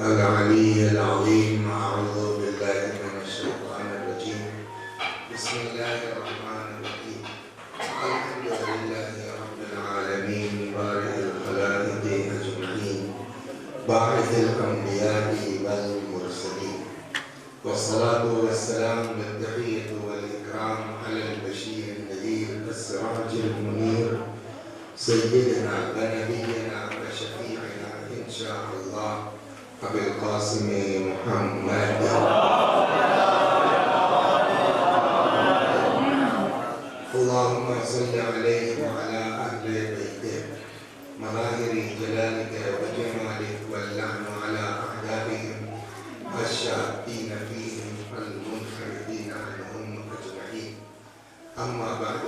العلي العظيم. أعوذ بالله من الشيطان الرجيم. بسم الله الرحمن الرحيم. الحمد لله رب العالمين بارئ الخلائق أجمعين باعث الأنبياء والمرسلين، والصلاة والسلام والتحية والإكرام على البشير النذير السراج المنير سيدنا ونبينا وشفيعنا إن شاء الله أبي القاسم محمد. اللهم صل عليه وعلى أهل بيته مظاهر جلالك وجمالك، واللعن على أعدائهم الشاكين فيهم المنحرفين عنهم أجمعين. أما بعد،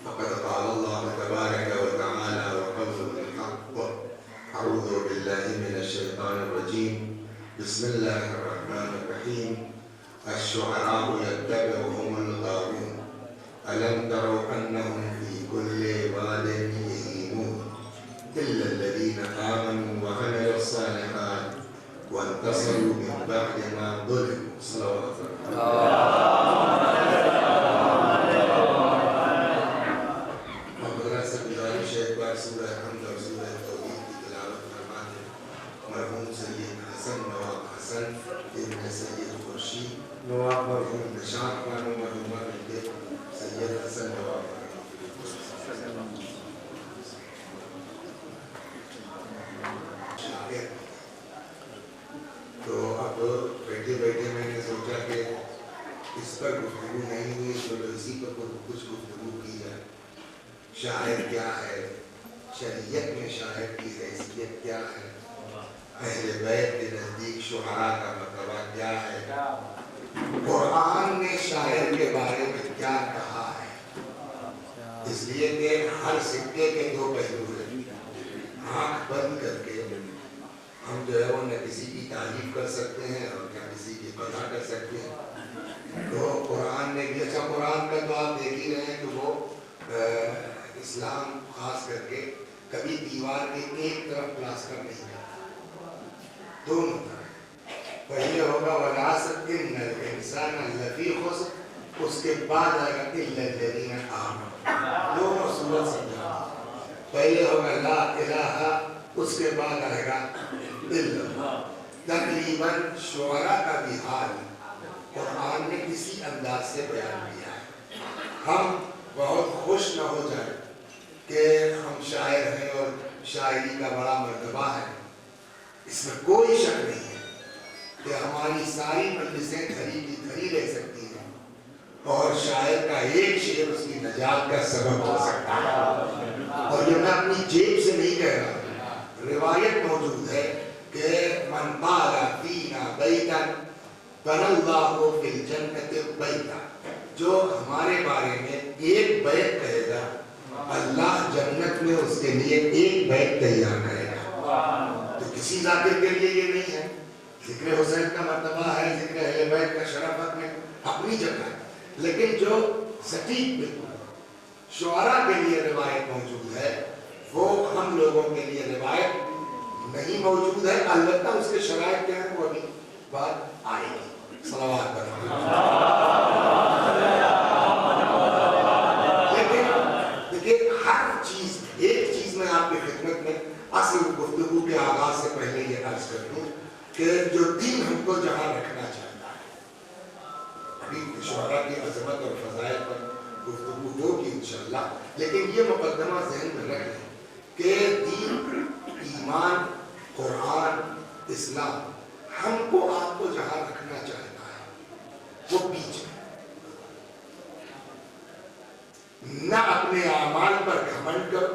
فقد قال الله تبارك وتعالى وقوله الحق: أعوذ بالله من الشيطان الرجيم. بسم الله الرحمن الرحيم. الشعراء يتبعهم الغاوون ألم تروا أنهم في كل واد يهيمون إلا الذين آمنوا وعملوا الصالحات وانتصروا من بعد ما ظلموا. صلوات نواب مرحوم نشاط بانو مرحومہ بنتے سید حسن نواب شاعر. تو اب بیٹھے بیٹھے میں نے سوچا کہ اس پر گفتگو نہیں ہوئی تو اسی پر کچھ گفتگو کی جائے. شاعر کیا ہے؟ شریعت میں شاعر کی حیثیت کیا ہے؟ اہل بیت کے نزدیک شعراء کا مرتبہ کیا ہے؟ قرآن نے شاعر کے بارے میں کیا کہا ہے؟ اس لیے کہ ہر سکے کے دو پہلو ہیں. آنکھ بند کر کے ہم جو ہے وہ نہ کسی کی تعریف کر سکتے ہیں اور نہ کسی کی قضا کر سکتے ہیں. تو قرآن نے بھی اچھا، قرآن کا تو آپ دیکھ ہی رہے ہیں کہ وہ اسلام خاص کر کے کبھی دیوار کے ایک طرف پلاسٹر نہیں کرتا، دونوں طرف. پہلے ہوگا وَلَعَصْرِ إِنَّ الْإِنسَانَ لَفِي خُسْرٍ، اس کے بعد آئے گا إِلَّا الَّذِينَ آمَنُوا. دونوں صورت سمجھا. پہلے ہوگا لا الہ، اس کے بعد آئے گا الا. تقریباً شعراء کا بھی حال قرآن نے کسی انداز سے بیان کیا ہے. ہم بہت خوش نہ ہو جائیں کہ ہم شاعر ہیں اور شاعری کا بڑا مرتبہ ہے، اس میں کوئی شک نہیں ہے کہ ہماری ساری مجلسیں دھری کی دھری رہ سکتی ہیں اور شاعر کا ایک شعر اس کی نجات کا سبب ہو سکتا ہے. اور یہ میں اپنی جیب سے نہیں کہہ رہا، روایت موجود ہے کہ من قال فینا بیتا بنى اللہ فی الجنت بیتا. جو ہمارے بارے میں ایک بیت کہے گا، اللہ جنت میں اس کے لیے ایک بیت تیار کرے گا. تو کسی ذاکر کے لیے یہ نہیں ہے. ذکر حسین کا مرتبہ ہے، ذکر اہل بیت کا شرافت میں اپنی جگہ ہے، لیکن جو سٹیک بالکل شعراء کے لیے روایت موجود ہے وہ ہم لوگوں کے لیے روایت نہیں موجود ہے. البتہ اس کے شرائط کیا ہیں وہ ابھی بات آئے گی. صلوات پر لیکن دیکھیں ہر چیز، ایک چیز میں آپ کی خدمت میں اصل گفتگو کے آغاز سے پہلے یہ عرض کر دوں کہ جو دین ہم کو جہاں رکھنا چاہتا ہے، ابھی شعراء کی عظمت اور فضائل پر گفتگو ہوگی انشاءاللہ، لیکن یہ مقدمہ ذہن میں رکھ لیں کہ دین، ایمان، قرآن، اسلام ہم کو آپ کو جہاں رکھنا چاہتا ہے وہ پیچھے. نہ اپنے اعمال پر گھمنڈ کرو،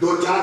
2-4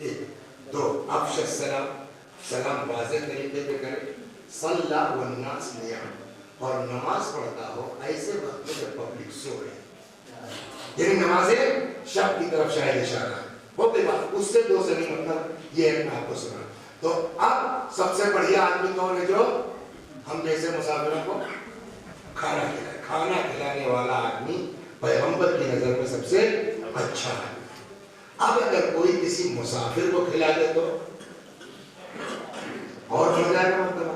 ایک دو افش السلام، سلام واضح طریقے پہ کرے، صلی والناس نیام، اور نماز پڑھتا ہو ایسے وقت میں جب پبلک سو رہے، یعنی نمازیں شب کی طرف شاید اشارہ ہے، ہوتے بات اس سے دو سے نہیں، مطلب یہ ہے میں آپ کو سنا۔ تو اب سب سے بڑھیا آدمی کون ہے جو ہم جیسے مسافروں کو کھانا کھلائے؟ کھانا کھلانے والا آدمی پیغمبر کی نظر میں سب سے اچھا ہے۔ اب اگر کوئی کسی مسافر کو کھلا دے تو اور ہو جائے گا، مطلب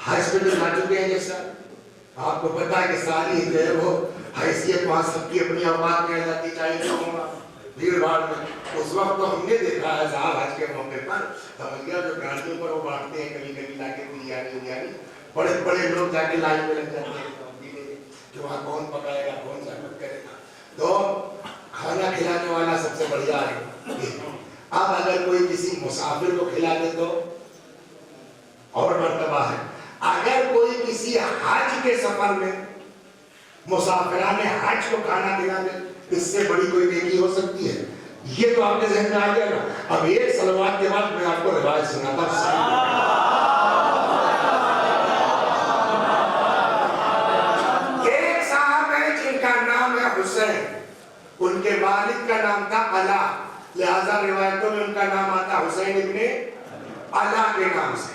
حج پہ جو جا چکے ہیں جیسا آپ کو پتا ہے کہ ساری جو ہے وہ حیثیت وہاں سب کی اپنی اوقات میں آ جاتی، چاہیے کیوں ہوگا بھیڑ بھاڑ میں۔ اس وقت تو ہم نے دیکھا ہے صاحب حج کے موقع پر سمجھیا جو گاڑیوں پر وہ بانٹتے ہیں کبھی کبھی لا کے بریانی، بڑے بڑے لوگ جا کے لائن میں لگ جاتے ہیں کہ وہاں کون پکائے گا، کون زحمت کرے گا۔ تو کھانا کھلانے والا سب سے بڑھیا ہے۔ اب اگر کوئی کسی مسافر کو کھلا دے تو اور مرتبہ ہے۔ اگر کوئی کسی حج کے سفر میں مسافران حج کو کھانا کھلا دے، اس سے بڑی کوئی نیکی ہو سکتی ہے؟ یہ تو آپ کے ذہن میں آ گیا نا۔ اب ایک صلوات کے بعد میں آپ کو روایت سناتا ہوں۔ ایک صاحب ہے جن کا نام ہے حسین، ان کے والد کا نام تھا علا، لہذا روایتوں میں ان کا نام آتا حسین ابن علا کے نام سے۔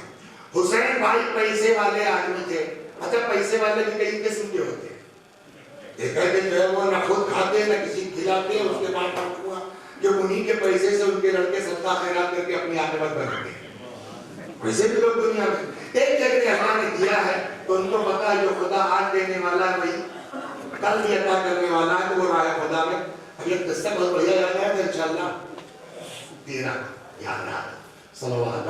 حسین بھائی پیسے والے آدمی تھے۔ اچھا پیسے والے بھی کئی قسم کے ہوتے ہیں، ایک ہے جو ہے وہ نہ خود کھاتے نہ کسی کھلاتے، اس کے بعد ہوا کہ انہی کے پیسے سے ان کے لڑکے صدقہ خیرات کر کے اپنی عاقبت بناتے ہیں۔ ویسے بھی لوگ دنیا میں ایک جگہ اللہ نے دیا ہے تو ان کو پتا ہے جو خدا آج دینے والا ہے وہی کل بھی عطا کرنے والا ہے، تو وہ راہ خدا میں۔ اب یہ قصہ بہت بڑھیا یاد ہے تو انشاءاللہ تیرا یاد رہا صلوات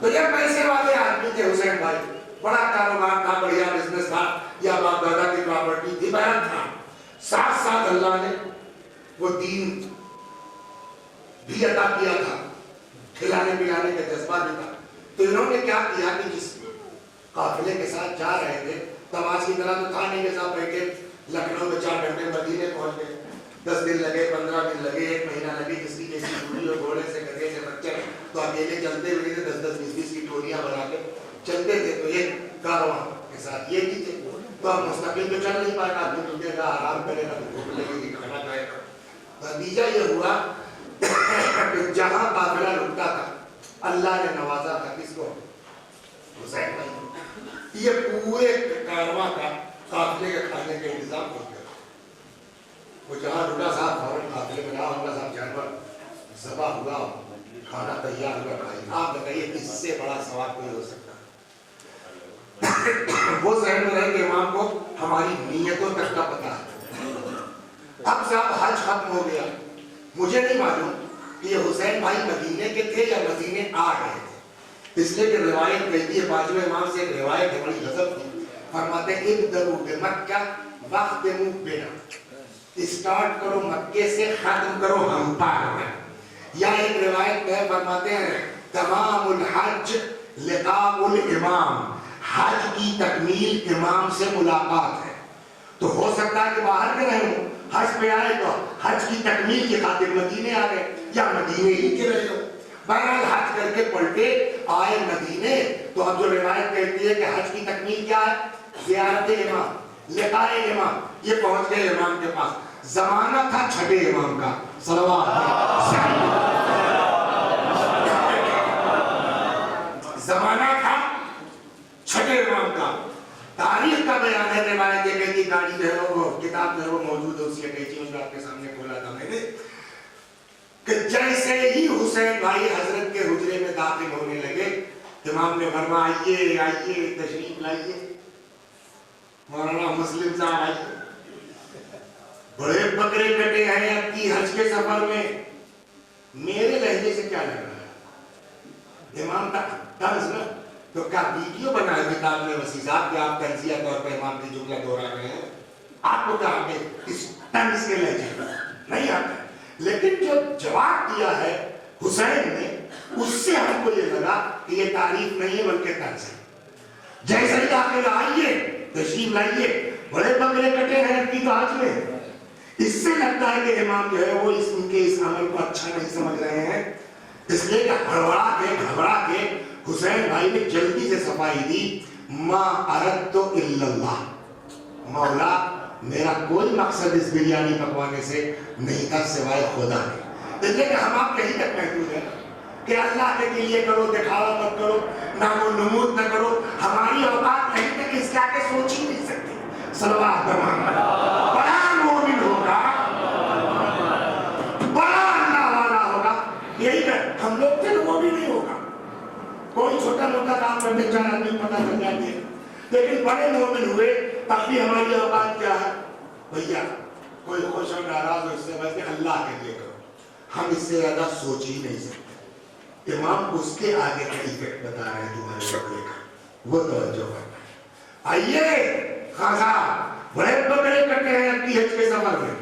تو یہ پیسے والے آدمی تھے حسین بھائی، بڑا کاروبار تھا، بڑھیا بزنس تھا، یا باپ دادا کی پراپرٹی تھی، بیان تھا۔ ساتھ ساتھ اللہ نے وہ دین بھی عطا کیا تھا، کھلانے پلانے کا جذبہ بھی تھا۔ تو انہوں نے کیا کیا کہ جس قافلے کے ساتھ جا رہے تھے، تب آج کی طرح تو تھا نہیں کہ صاحب بیٹھے لکھنؤ میں 4 گھنٹے مدینے پہنچ گئے، 10 دن لگے، 15 دن لگے، 1 مہینہ لگے، جس کی جیسی دوری ہو، گھوڑے سے گدھے سے بچے تو اکیلے چلتے ہوئے تھے، 10-10 20-20 کی ٹولیاں بنا کے چلتے تھے۔ تو یہ کارواں کے ساتھ یہ بھی تھے، تو اب مستقل تو چل نہیں پائے گا، آدمی رکے گا، آرام کرے گا، بھوک لگے گی، کھانا کھائے گا۔ نتیجہ یہ ہوا کہ جہاں قافلہ رکتا تھا اللہ نے نوازا تھا کس کو؟ حسین بھائی۔ یہ پورے کارواں کا قافلے کے کھانے کا انتظام ہو گیا۔ وہ جہاں رکا صاحب فوراً قافلے میں رہا ہوگا صاحب، جانور ذبح ہوا، کھانا تیار ہوا، کھائی۔ آپ بتائیے اس سے بڑا ثواب کوئی ہو سکتا؟ وہ ذہن میں رہے کہ امام کو ہماری نیتوں تک کا پتہ ہے۔ اب صاحب حج ختم ہو گیا، مجھے نہیں معلوم کہ یہ حسین بھائی مدینے کے تھے یا مدینے آ گئے تھے، اس لیے کہ روایت کہتی ہے، 5ویں امام سے ایک روایت ہے بڑی غضب کی، فرماتے ہیں ابدؤوا بمکہ واختموا بنا، اسٹارٹ کرو مکے سے، ختم کرو ہم پار میں۔ یا ایک روایت ہے فرماتے ہیں تمام الحج لقاء الامام، حج کی تکمیل امام سے ملاقات ہے۔ تو ہو سکتا ہے کہ باہر کے رہے ہوں، حج پہ آئے تو حج کی تکمیل کی خاطر مدینے آ گئے، یا مدینے ہی کے رہے ہو، بہرحال حج کر کے پلٹے آئے مدینے۔ تو اب جو روایت کہتی ہے کہ حج کی تکمیل کیا ہے؟ زیارت امام، لقاء امام، یہ پہنچ گئے امام کے پاس۔ زمانہ تھا چھٹے امام کا، صلوات زمانہ تھا چھٹے امام کا۔ تاریخ کا بیان ہے، روایت یہ کہتی گاڑی جو ہے وہ کتاب جو ہے وہ موجود ہے، اس کی کہتی ہے، اس کو آپ کے سامنے کھولا تھا میں نے، کہ جیسے ہی حسین بھائی حضرت کے حجرے میں داخل ہونے لگے، امام نے فرمایا آئیے آئیے تشریف لائیے، مولانا مسلم صاحب آئیے، بڑے بکرے کٹے ہیں اب کی حج کے سفر میں۔ میرے لہجے سے کیا لگ رہا ہے امام کا طرز نا، تو کیا ویڈیو بنا ہے کتاب میں وسیع صاحب کہ آپ تنزیہ طور پہ امام کی جملہ دہرا رہے ہیں؟ آپ کو کہا کہ اس طرز کے لہجے نہیں آتا ہے، لیکن جو جواب دیا ہے حسین نے، اس سے ہم کو یہ لگا کہ یہ تعریف نہیں ہے بلکہ طرز ہے۔ جیسے ہی داخل آئیے تشریف لائیے، بڑے بکرے کٹے ہیں اب کی حج میں، اس سے لگتا ہے کہ امام جو ہے وہ ان کے اس عمل کو اچھا نہیں سمجھ رہے ہیں، اس لیے کہ گھبرا کے حسین بھائی نے جلدی سے صفائی دی، ما اردت الا اللہ، مولا میرا کوئی مقصد اس بریانی پکوانے سے نہیں تھا سوائے خدا کے۔ اس لیے کہ ہم آپ یہی تک محدود ہیں کہ اللہ کے لیے کرو، دکھاوا مت کرو، نام و نمود نہ کرو، ہماری اوقات نہیں تک اس کے آگے سوچ ہی نہیں سکتے۔ صلوات محمد، بڑا مومن ہوگا، بڑا اللہ والا ہوگا، یہی کہ ہم لوگ تھے وہ بھی نہیں ہوگا، کوئی چھوٹا موٹا کام کرنے چاہ آدمی پتہ چل جاتے ہیں، لیکن بڑے مومن ہوئے تب بھی ہماری اوقات کیا ہے؟ بھیا کوئی خوش اور ناراض ہو اس سے بس کہ اللہ کے لیے کرو، ہم اس سے زیادہ سوچ ہی نہیں سکتے۔ امام اس کے آگے کا ایفیکٹ بتا رہے ہیں تمہارے شکل کا، وہ توجہ کرنا۔ آئیے خاصا بڑے بکرے کرتے ہیں اپنی حج کے سفر میں،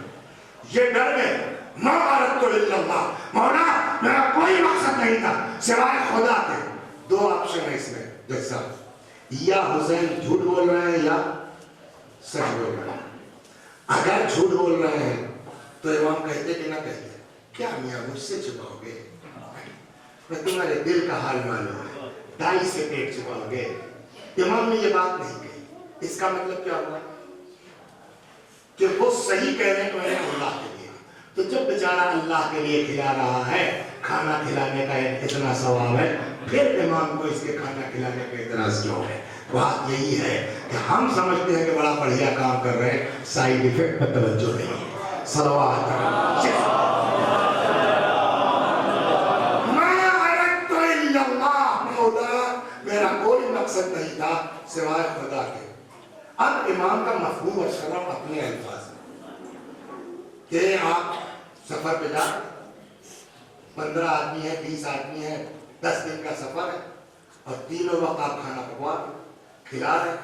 یہ ڈر گئے، ما اردت الا اللہ، مولا میرا کوئی مقصد نہیں تھا سوائے خدا کے۔ دو آپشن ہے اس میں، جیسا یا حسین جھوٹ بول رہے ہیں یا سچ بول رہے ہیں۔ اگر جھوٹ بول رہے ہیں تو امام کہتے کہ نہ کہتے، کیا میاں مجھ سے چھپاؤ گے؟ میں تمہارے دل کا حال معلوم ہے، دائی سے پیٹ چھپاؤ گے؟ امام نے یہ بات نہیں کہی، اس کا مطلب کیا ہوا کہ وہ صحیح کہہ رہے ہیں تو اللہ کے لیے، تو جب بیچارہ اللہ کے لیے کھلا رہا ہے، کھانا کھلانے کا اتنا ثواب ہے، پھر امام کو اس کے کھانا کھلانے کا اعتراض کیوں ہے؟ بات یہی ہے کہ ہم سمجھتے ہیں کہ بڑا بڑھیا کام کر رہے ہیں، سائیڈ ایفیکٹ پر توجہ نہیں۔ صلوات میرا کوئی مقصد نہیں تھا سوائے خدا کے۔ اب امام کا مفہوم اور شرح اپنے الفاظ کہ آپ سفر پہ جا، 15 آدمی ہے، 20 آدمی ہے، 10 دن کا سفر ہے، اور تینوں وقت آپ کھانا پکوا کھلا رہے ہیں،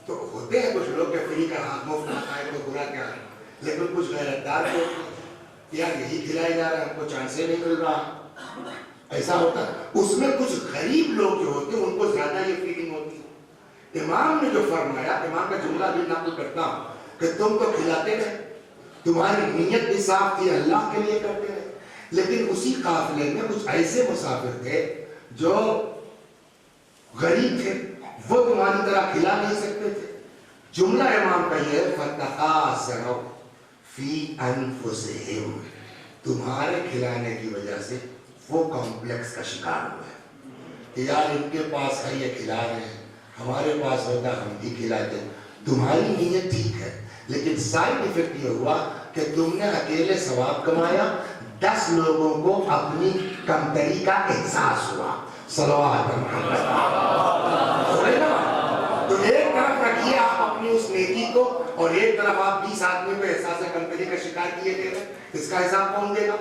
تو ہوتے ہیں کچھ لوگ کہ فری کا ہاتھ مفت نہ کھائے تو برا کیا ہے، لیکن کچھ غیرتدار لوگ یار یہی کھلائے جا رہے ہیں، ہم کو چانس ہی نہیں مل رہا، ایسا ہوتا ہے۔ اس میں کچھ غریب لوگ جو ہوتے ہیں ان کو زیادہ یہ فیلنگ ہوتی ہے۔ امام نے جو فرمایا، امام کا جملہ بھی نقل کرتا ہوں کہ تم تو کھلاتے رہے، تمہاری نیت بھی صاف تھی، اللہ کے لیے کرتے رہے، لیکن اسی قافلے میں کچھ ایسے مسافر تھے جو غریب تھے، وہ تمہاری طرح کھلا نہیں سکتے تھے۔ جملہ امام کا یہ فَتَقَاسَرُوا فِي أَنفُسِهِمْ، تمہارے کھلانے کی وجہ سے وہ کمپلیکس کا شکار ہوئے کہ یار ان کے پاس ہے یہ کھلا رہے ہیں، ہمارے پاس ہوتا ہم بھی کھلاتے۔ تمہاری نیت ٹھیک ہے، لیکن سائیڈ ایفیکٹ یہ ہوا کہ تم نے اکیلے ثواب کمایا، 10 لوگوں کو اپنی کمتری کا احساس ہوا۔ صلوات محمد۔ تو ایک طرف رکھیے آپ اپنی اس نیکی کو، اور ایک طرف آپ 20 آدمی کو احساس کمتری کا شکار کیے گئے، اس کا حساب کون دے گا؟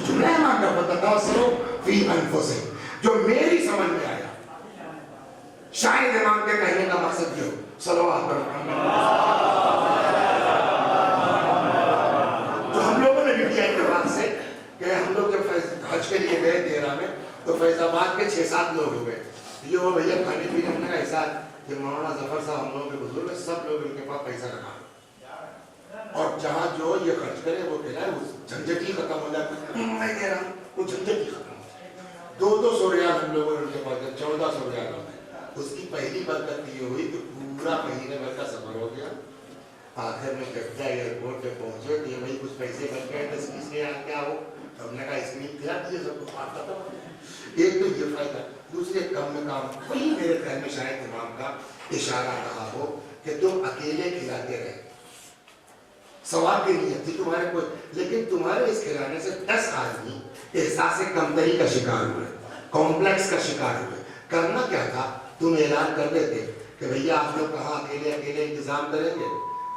جملہ امام کا فَتَقَاسَرُوا فِي أَنفُسِهِمْ، جو میری سمجھ میں آیا، شاید امام کے کہنے کا مقصد یہ ہو۔ صلوات محمد۔ تو ہم لوگوں نے بھی کیا اتفاق سے کہ ہم لوگ جب حج کے لیے گئے تیرہ میں، تو فیض آباد کے 6-7 لوگ ہوئے، یہ وہ بھیا کھانے پینے ہم نے کا حساب کہ مولانا ظفر صاحب ہم لوگوں کے بزرگ ہیں، سب لوگ ان کے پاس پیسہ رکھا، اور جہاں جو یہ خرچ کرے وہ کہلائے، وہ جھنجٹ ہی ختم ہو جاتا ہے۔ میں کہہ رہا ہوں وہ جھنجٹ ہی ختم ہو جاتا ہے۔ 200 ریال ہم لوگوں نے ان کے پاس 1400 ریال ہوتا ہے۔ اس کی پہلی برکت یہ ہوئی کہ پورا مہینے بھر کا سفر ہو گیا، آخر میں جب ایئرپورٹ پہ پہنچے تو یہ بھائی کچھ پیسے بچ گئے 10-20 ریال کیا ہو، ہم نے کہا اسکرین کھلا دیے، سب کچھ بات ختم ہو گیا۔ ایک تو یہ فائدہ، دوسرے کم میں کام، وہی میرے خیال میں شاید امام کا اشارہ رہا ہو کہ تم اکیلے کھلاتے رہے، ثواب کی نیت تھی تمہارے کوئی، لیکن تمہارے اس کھلانے سے 10 آدمی احساس کمتری کا شکار ہوئے، کمپلیکس کا شکار ہوئے۔ کرنا کیا تھا؟ تم اعلان کر دیتے کہ بھیا آپ لوگ کہاں اکیلے اکیلے انتظام کریں گے،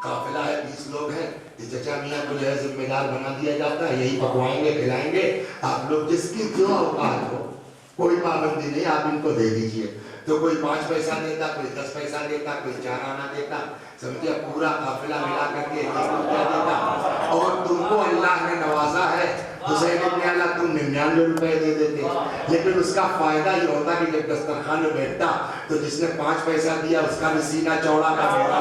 قافلہ ہے 20 لوگ ہیں، چچا میاں کو جو ہے ذمہ دار بنا دیا جاتا ہے، یہی پکوائیں گے کھلائیں گے، آپ لوگ جس کی جو اوقات ہو، کوئی پابندی نہیں، آپ ان کو دے دیجئے۔ تو کوئی 5 پیسہ دیتا، کوئی 10 پیسہ دیتا، کوئی 4 آنا دیتا، سمجھے پورا قافلہ ملا کر کے 1 روپیہ دیتا، اور تم کو اللہ نے نوازا ہے، حسین ابن اللہ تم 99 روپے دے دیتے، لیکن اس کا فائدہ یہ ہوتا کہ جب دسترخوان میں بیٹھتا تو جس نے 5 پیسہ دیا اس کا بھی سینہ چوڑا کا بیٹا،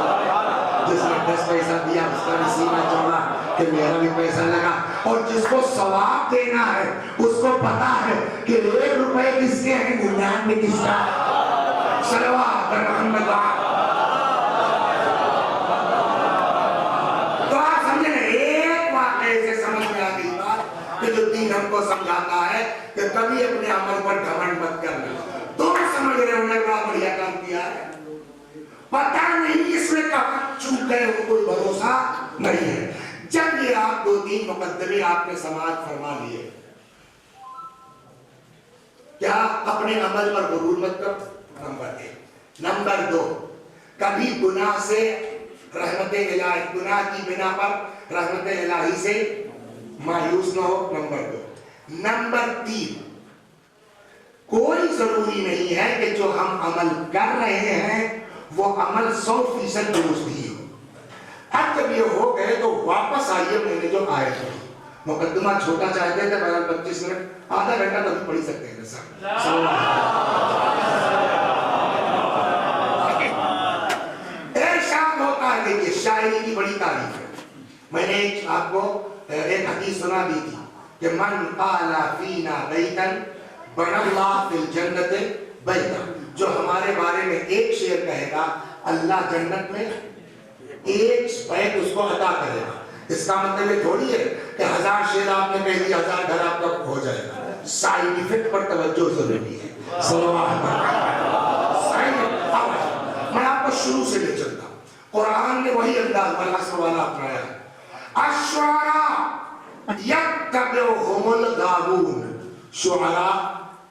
جس نے 10 پیسہ دیا اس کا بھی سینہ چوڑا، کہ میرا بھی پیسہ لگا. اور جس کو ثواب دینا ہے اس کو پتا ہے کہ 1 روپے کس کے ہیں, 99 کس کا. صلوات محمد. تو آپ سمجھیں ایک واقعے سے سمجھ میں آ گئی بات کہ جو دین ہم کو سمجھاتا ہے کہ کبھی اپنے عمل پر گھمنڈ مت کرنا. تم سمجھ رہے ہو نے بڑا بڑھیا کام کیا ہے, پتہ نہیں اس میں کہاں چوک گئے ہو, کوئی بھروسہ نہیں ہے. جب یہ آپ 2-3 مقدمے آپ نے سماعت فرما لیے, کیا اپنے عمل پر غرور مت کرو, نمبر 1. نمبر 2, کبھی گناہ سے رحمت الہی, گناہ کی بنا پر رحمت الہی سے مایوس نہ ہو, نمبر 2. نمبر 3, کوئی ضروری نہیں ہے کہ جو ہم عمل کر رہے ہیں وہ عمل 100% درست ہی ہو. اب جب یہ ہو گئے تو واپس آئیے, میں نے جو آئے تھے مقدمہ چھوٹا چاہتے تھے, بہرحال 25 منٹ, آدھا گھنٹہ تو بھی پڑھ سکتے ہیں سر. ارشاد ہوتا ہے, دیکھیے شاعری کی بڑی تعریف ہے. میں نے آپ کو ایک حدیث سنا دی تھی کہ من قال فینا بیتا بنى اللہ فی الجنت بیتا, جو ہمارے بارے میں ایک شعر کہے گا اللہ جنت میں ایک بیت اس کو عطا کرے گا. اس کا مطلب یہ تھوڑی ہے کہ 1000 شعر آپ نے کہہ دیا 1000 گھر آپ کا ہو جائے گا. سائنس ایفیکٹ پر توجہ ضروری ہے. میں آپ کو شروع سے لے چلتا ہوں. قرآن نے وہی انداز والعصر والا اپنایا ہے. الشعراء یتبعہم الغاوون, شعراء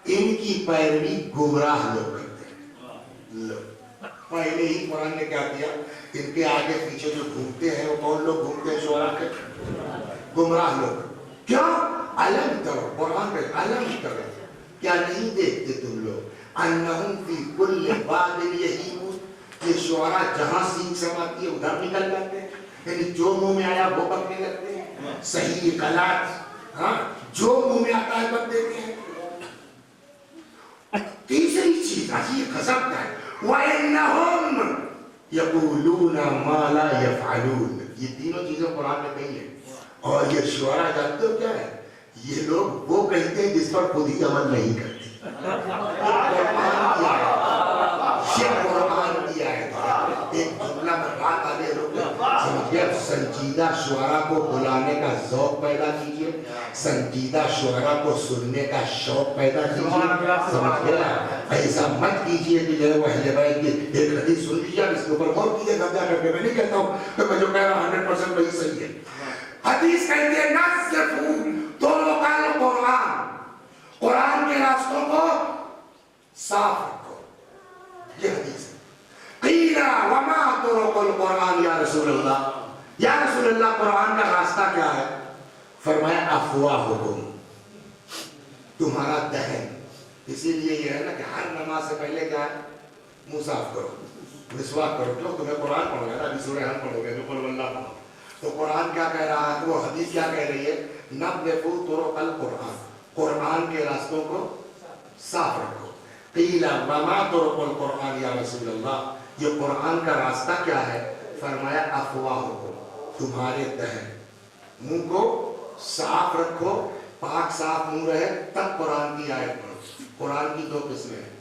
ان کی پیروی گمراہ لوگ کرتے ہیں. پہلے ہی قرآن نے کیا کیا, ان کے آگے پیچھے جو گھومتے ہیں وہ کون لوگ گھومتے ہیں, شعراء کے گمراہ لوگ. کیوں؟ علم کرو, قرآن پہ علم کرو, کیا نہیں دیکھتے تم لوگ انہم فی کل واد یہیمون, یہ شعراء جہاں سینگ سماتی ہے ادھر نکل جاتے ہیں, یعنی جو منہ میں آیا وہ پکنے لگتے ہیں. صحیح غلط جو منہ میں آتا ہے پک دیتے ہیں. تیسری چیز عجیب غضب کا ہے, وَإِنَّهُمْ يَقُولُونَ مَا لَا يَفْعَلُونَ. یہ تینوں چیزیں قرآن میں کہی ہیں. اور یہ شعراء جانتے ہو کیا ہے, یہ لوگ وہ کہتے ہیں جس پر خود ہی عمل نہیں کرتے. یہ قرآن کی آیت ہے. ایک جملہ میں بات آگے روکے سمجھے, سنجیدہ شعراء کو بلانے کا ذوق پیدا کیجئے, سنجیدہ شعراء کو سننے کا شوق پیدا کیجئے. سمجھ گیا, ایسا مت کیجئے کہ جو ہے وہ اہل بیت کی ایک حدیث سن لیجئے, اس کے اوپر غور کیجئے گھر جا کر کے. میں نہیں کہتا ہوں کہ میں جو کہہ رہا ہوں 100% وہی صحیح ہے. حدیث کہتے ہیں نصفو طرق القرآن, قرآن کے راستوں کو صاف رکھو. یہ حدیث ہے. قیل وما طرق القرآن یا رسول اللہ, یا رسول اللہ قرآن کا راستہ کیا ہے؟ فرمایا افواہکم, تمہارا دہن. اسی لیے یہ ہے نا کہ ہر نماز سے پہلے کیا ہے, منہ صاف کرو, مسواک کرو. کیوں؟ تمہیں قرآن پڑھو گے نا, ابھی سورہ حم پڑھو گے, قل واللہ پڑھو. تو قرآن کیا کہہ رہا ہے, وہ حدیث کیا کہہ رہی ہے, نظفوا طرق القرآن, قرآن کے راستوں کو صاف رکھو. قیل وما طرق القرآن یا رسول اللہ, یہ قرآن کا راستہ کیا ہے؟ فرمایا افواہکم, تمہارے دہن, منہ کو صاف رکھو, پاک صاف منہ رہے تب قرآن کی آیت پڑھو. قرآن کی 2 قسمیں ہیں,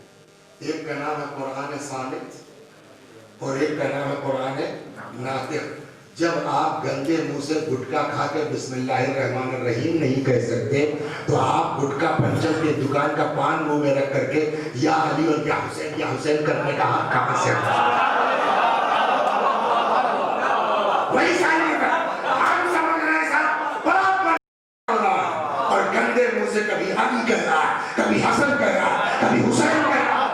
ایک کا نام ہے قرآن صامت اور ایک کا نام ہے قرآن ناطق. جب آپ گندے منہ سے گٹکا کھا کے بسم اللہ الرحمن الرحیم نہیں کہہ سکتے تو آپ گٹکا پنچر کے دکان کا پان منہ میں رکھ کر کے یا علی اور یا حسین کرنے کا حق کہاں سے آتا ہے؟ وہی شاعری کا ہم سمجھ رہے ہیں صاحب, اور گندے منہ سے کبھی علی کہہ رہا ہے, کبھی حسن کہہ رہا ہے, کبھی حسین کہہ رہا ہے.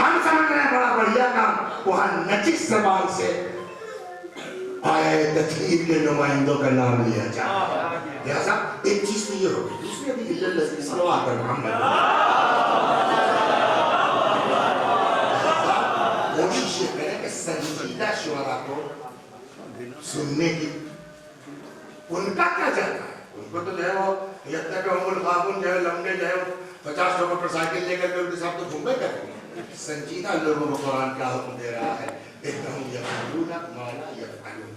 ہم سمجھ رہے ہیں بڑا بڑھیا کام. وہاں نجس زبان سے آئے تطہیر کے نمائندوں کا نام لیا جائے. لہذا ایک چیز تو یہ ہوگی, دوسری ابھی اللہ صلوات محمد. کوشش یہ کریں کہ سنجیدہ شعراء کو سننے کی, ان کا کیا جاتا ہے, ان کو تو جو ہے وہ یتبعہم الغاوون جو ہے لمبے جو ہے 50 لوگوں پر سائیکل لے کر کے ان کے ساتھ تو گھومے کریں گے. سنجیدہ لوگوں کو قرآن کیا حکم دے رہا ہے, انہم یقولون ما لا یفعلون,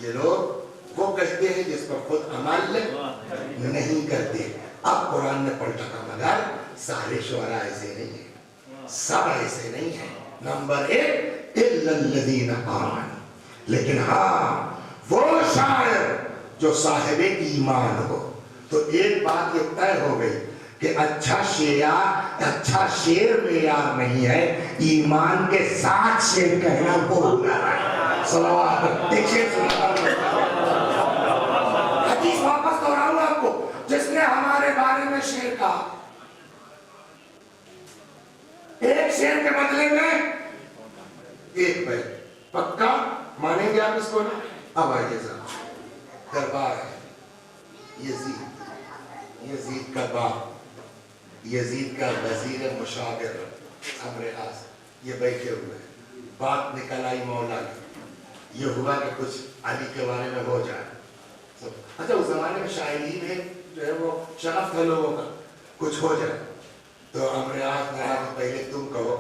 یہ لوگ وہ کہتے ہیں جس پر خود عمل نہیں کرتے. اب قرآن نے پلٹا کا مگر سارے شعراء ایسے نہیں ہیں, سب ایسے نہیں ہیں. نمبر 1 الا الذین آمنوا, لیکن ہاں وہ شاعر جو صاحب ایمان ہو. تو ایک بات یہ طے ہو گئی کہ اچھا شعر معیار نہیں ہے, ایمان کے ساتھ شعر کہنا وہ ہنر ہے. صلوات. ایک شعر سناتا ہوں, حدیث واپس دہراؤں آپ کو. جس نے ہمارے بارے میں شعر کہا, ایک شعر کے بدلے میں ایک بیت, پکا مانیں گے آپ اس کو نا؟ اب آئیے ذرا, دربار ہے یزید کا باپ, یزید کا وزیر مشاور عمرو العاص, یہ بیٹھے ہوئے ہیں. بات نکل آئی مولا کی, یہ ہوا کہ کچھ علی کے بارے میں ہو جائے. اچھا اس زمانے میں شاعری میں جو ہے وہ شغف تھا لوگوں کا, کچھ ہو جائے تو عمرو العاص نے کہا پہلے تم کہو.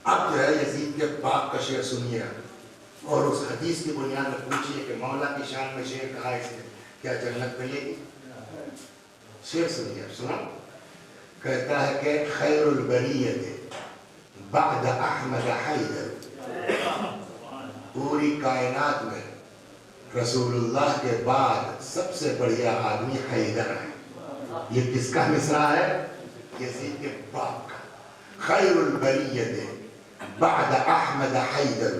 اب جو ہے یزید کے باپ کا شعر سنیے اور اس حدیث کی بنیاد میں پوچھئے کہ مولا کی شان میں شعر کہا اس نے, کیا جنت ملے گی؟ شعر سنیے, سنا. کہتا ہے کہ خیر البریت بعد احمد حیدر, پوری کائنات میں رسول اللہ کے بعد سب سے بڑھیا آدمی حیدر ہے. یہ کس کا مصرع ہے؟ یزید کے باپ کا. خیر البریت بعد احمد حیدر,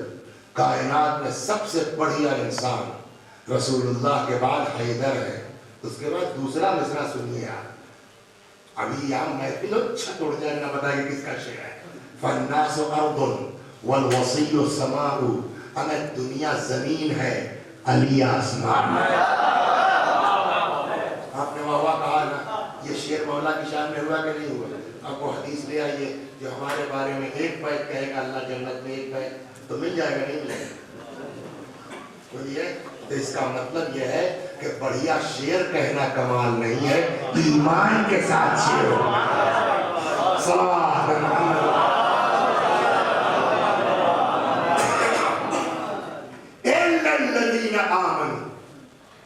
کائنات میں سب سے بڑھیا انسان رسول اللہ کے بعد حیدر ہے. اس کے بعد دوسرا مصرع سنیے آپ. ابھی یہاں محفل چھت اڑ جائے نہ بتائیے کس کا شعر ہے. فالناس ارض والوصی سماء, ہمیں دنیا زمین ہے, علی آسمان. آپ نے واہ کہا نا, یہ شعر مولا کی شان میں ہوا کہ نہیں ہوا؟ اب وہ حدیث لے آئیے جو ہمارے بارے میں ایک بیت کہے گا اللہ جنت میں ایک بیت, تو مل جائے گا نہیں ملے گا؟ بولیے. تو اس کا مطلب یہ ہے کہ بڑھیا شعر کہنا کمال نہیں ہے, ایمان کے ساتھ شعر ہو. صلوات محمد. الا الذین آمنوا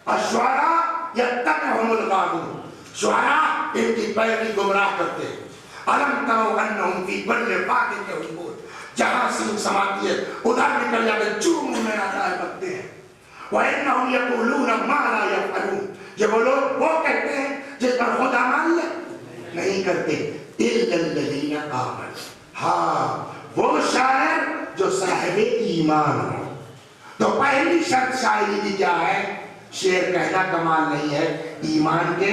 الشعراء یتبعهم الغاوون, شعراء ان کی پیروی گمراہ کرتے ہیں. الم تروا انہم فی کل واد یہیمون, جہاں سینگ سماتی ہے ادھر نکل جاتے, جو منہ میں آتا ہے بکتے ہیں. وَإِنَّهُمْ يَقُولُونَ مَا لَا يَفْعَلُونَ, یہ وہ لوگ وہ کہتے ہیں جس پر خود عمل نہیں کرتے. إِلَّا الَّذِينَ آمَنُوا, ہاں وہ شاعر جو صاحب ایمان ہو. تو پہلی شرط شاعری کی کیا ہے؟ شعر کہنا کمال نہیں ہے, ایمان کے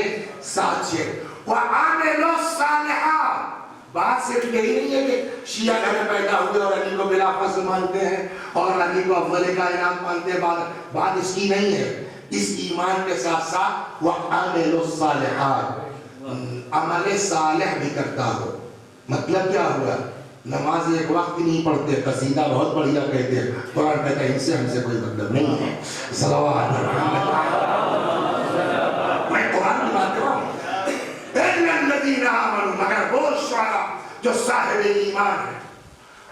ساتھ شعر. وَعَمِلُوا الصَّالِحَاتِ, بات صرف یہی نہیں ہے کہ شیعہ گھر میں پیدا ہوئے اور علی کو بلا فضل مانتے ہیں اور علی کو افضل کا انعام مانتے ہیں. بات اس کی نہیں ہے. اس ایمان کے ساتھ ساتھ وَعَمِلُوا الصَّالِحَاتِ, عمل صالح بھی کرتا ہو. مطلب کیا ہوا؟ نماز ایک وقت نہیں پڑھتے, قصیدہ بہت بڑھیا کہتے ہیں, قرآن کہتا ہے ان سے ہم سے کوئی مطلب نہیں ہے. صلوات محمد. میں قرآن کی بات کر رہا ہوں. الذین آمنوا, مگر وہ شعراء جو صاحب ایمان ہے.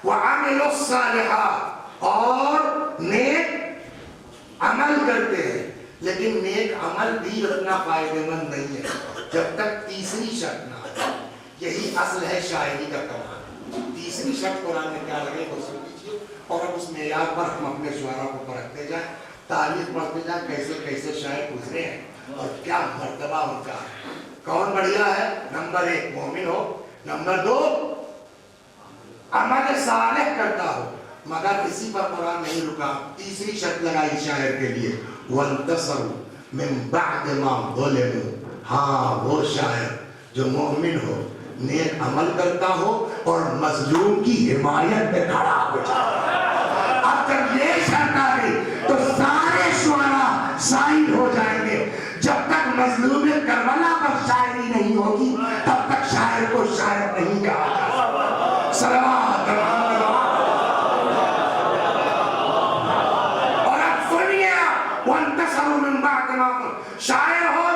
وعملوا الصالحات, اور نیک عمل کرتے ہیں. لیکن نیک عمل بھی اتنا فائدہ مند نہیں ہے جب تک تیسری شرط نہ ہو. یہی اصل ہے شاعری کا کمال. تیسری شرط قرآن نے کیا لگے تو سن لیجیے, اور اب اس معیار پر ہم اپنے شعراء کو پرکھتے جائیں, تاریخ پڑھتے جائیں کیسے کیسے شاعر گزرے ہیں اور کیا مرتبہ ان کا ہے. کون بڑھیا ہے؟ نمبر 1 مومن ہو, نمبر 2 عمل صالح کرتا ہو. مگر اسی پر قرآن نہیں رکا, تیسری شرط لگائی شاعر کے لیے, وَانْتَصَرُوا مِن بَعْدِ مَا ظُلِمُوا, ہاں وہ شاعر جو مومن ہو, نیک عمل کرتا ہو اور مظلوم کی حمایت میں کھڑا ہو جائے. اب جب یہ شرط آ گئی تو سارے شعراء شاعر ہو جائیں گے. جب تک مظلوم کربلا پر شاعری نہیں ہوگی تب تک شاعر کو شاعر نہیں کہا جائے. صلوات. اور اب سنیے, وَانْتَصَرُوا مِن بَعْدِ مَا ظُلِمُوا, شاعر ہو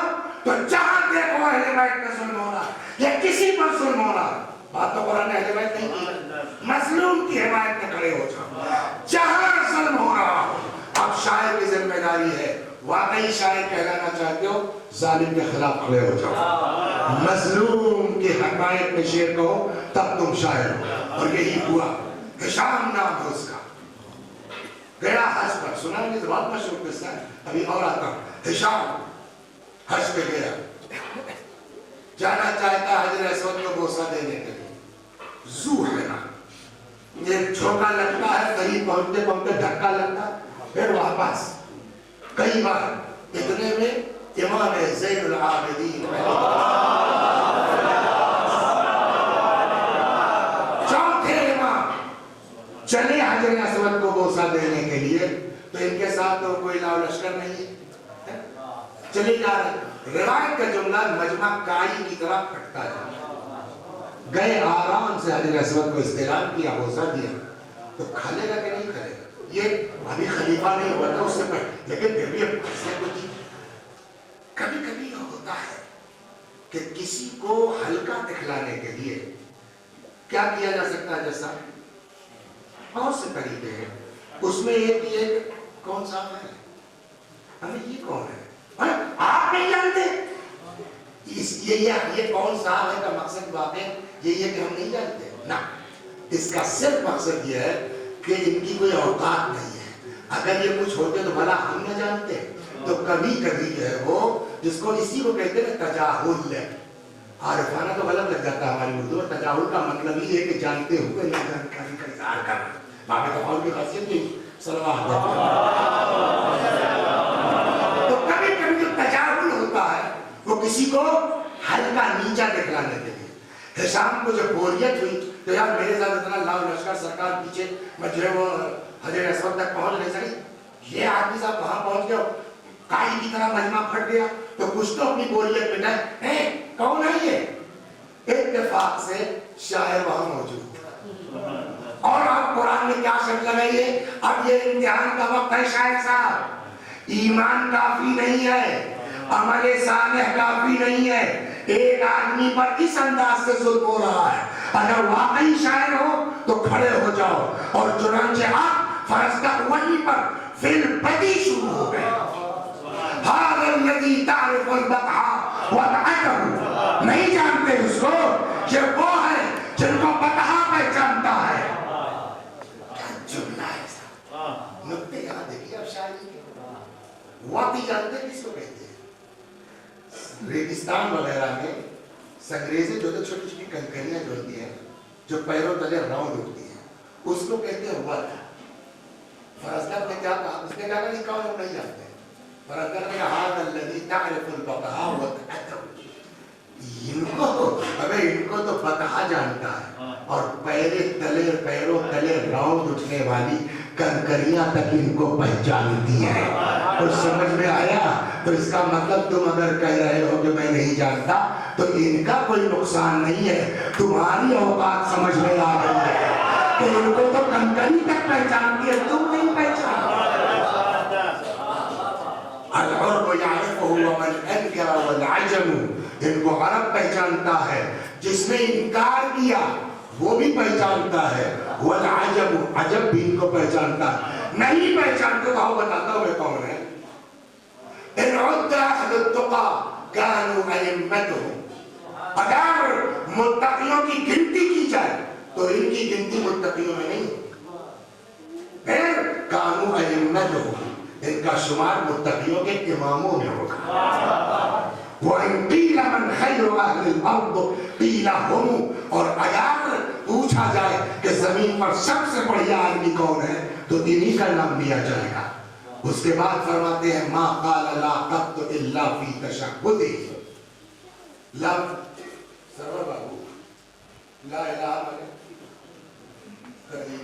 تو جہاں دیکھو اہل بیت کا ظلم ہو رہا ہے یا کسی پر ظلم ہو رہا ہے, بات تو قرآن نے اہل بیت نہیں کی, مظلوم کی حمایت میں کھڑے ہو جاؤ. جہاں ظلم ہو رہا ہو, اب شاعر کی ذمہ داری ہے واقعی شاعر کہلانا چاہتے ہو ظالم کے خلاف کھڑے ہو جاؤ، مظلوم کے حقائق میں شعر کہو تب تم شاعر ہو. اور یہی ہوا. ہشام نام ہے اس کا، گیا حج پر. سنا ہے بہت مشہور قصہ ہے، ابھی اور آتا ہوں. ہشام حج پہ گیا، جانا چاہتا ہے حجر اسود کو بوسہ دینے کے لیے. زو ہے نا، یہ جھوکا لگتا ہے، قریب پہنچتے پہنچتے دھکا لگتا ہے، پھر واپس. کئی بار اتنے میں امام زین العابدین چوتھے امام چلے حجر اسود کو بوسہ دینے کے لیے، تو ان کے ساتھ تو کوئی لاؤ لشکر نہیں ہے، چلے جا رہے. روایت کا جملہ مجمع کائی کی طرح پھٹتا ہے. گئے آرام سے حجر اسود کو استلام کیا، بوسہ دیا، تو کھلے گا کہ نہیں کھلے گا؟ یہ ابھی خلیفہ نہیں ہوا تھا اس سے پہلے، لیکن پھر بھی کبھی کبھی یہ ہوتا ہے کہ کسی کو ہلکا دکھلانے کے لیے کیا کیا جا سکتا ہے. جیسا بہت سے طریقے ہیں، اس میں ایک یہ کون سا ہے، ہمیں یہ کون ہے آپ نہیں جانتے، یہ کون صاحب ہے کا مقصد واقع یہ ہے کہ ہم نہیں جانتے نا. اس کا صرف مقصد یہ ہے کہ ان کی کوئی اوقات نہیں ہے. اگر یہ کچھ ہوتے تو بھلا ہم نہ جانتے. تو کبھی کبھی جو ہے وہ جس کو اسی کو کہتے ہیں تجاہل، عارفانہ تو غلط لگ جاتا ہے ہماری اردو میں. تجاہل کا مطلب یہ ہے کہ جانتے ہوئے نہ جانکاری کا اظہار کرنا. باب تفاعل کی خاصیت نہیں صلوات. تو کبھی کبھی جو تجاہل ہوتا ہے وہ کسی کو ہلکا نیچا دکھلانے کے لیے. ہشام کو جب بوریت ہوئی تو یار میرے ساتھ اتنا لاؤ لشکر سرکار پیچھے، میں جو ہے وہ حجر اسود تک پہنچ نہیں سکی، یہ آدمی صاحب کہاں پہنچ گیا، کائی کی طرح مجمع پھٹ گیا. تو کچھ تو اپنی بوریت مٹائے، کون ہے یہ؟ اتفاق سے شاعر وہاں موجود تھا. اور اب قرآن میں کیا شرط لگائیے، اب یہ امتحان کا وقت ہے شاعر صاحب. ایمان کافی نہیں ہے، عمل صالح کافی نہیں ہے، ایک آدمی پر اس انداز سے ظلم ہو رہا ہے. اگر واقعی شاعر ہو تو کھڑے ہو جاؤ. اور چنانچہ آپ فرزدق وحی پر فل بدی شروع ہو گئے. هذا الذي تعرف البطحاء وضعته، نہیں جانتے اس کو، یہ وہ ہے جن کو بطحاء پہچانتا ہے. کیا جملہ ہے صاحب، نکتے یہاں دیکھیے. اب شاعری کے واقعی جانتے کس کو کہتے ہیں؟ ریگستان وغیرہ میں سنگریزیں جو چھوٹی چھوٹی کنکریاں جو ہوتی ہیں جو پیروں تلے راؤنڈ ہوتی ہیں، اس کو کہتے ہیں وط. فرزدق نے کیا کہا، اس نے کہا کہ کون ہم نہیں جانتے. فرزدق نے کہا هذا الذي تعرف البطحاء وضعته، ان کو تو بطحا جانتا ہے، اور پیروں تلے راؤنڈ اٹھنے والی کنکریاں تک ان کو پہچانتی ہیں. کچھ سمجھ میں آیا؟ تو اس کا مطلب تم اگر کہہ رہے ہو کہ میں نہیں جانتا تو ان کا کوئی نقصان نہیں ہے، تمہاری اوقات سمجھ میں آ گئی ہے کہ ان کو تو کنکری تک پہچانتی ہے، تم نہیں پہچانتے. العرب يعرفه ومن انکر والعجم، ان کو عرب پہچانتا ہے، جس نے انکار کیا وہ بھی پہچانتا ہے، والعجم، عجب بھی ان کو پہچانتا ہے. نہیں پہچانتے تو بتاتا ہوں میں کون ہے. ان عد اهل التقى كانوا ائمتهم، اگر متقیوں کی گنتی کی جائے تو ان کی گنتی متقیوں میں نہیں. پھر كانوا ائمتهم، ان کا شمار متقیوں کے اماموں میں ہوگا. وَإِن قِيلَ مَنْ خَيْرُ أَهْلِ الْأَرْضِ قِيلَ هُمُ، اور اگر پوچھا جائے کہ زمین پر سب سے بڑھیا آدمی کون ہے تو انہی کا نام لیا جائے گا. اس کے بعد فرماتے ہیں مَا قَالَ لَا قَبْتُ إِلَّا فِي تَشَهُّدِهِ. لفظ سرور بابو لا الہ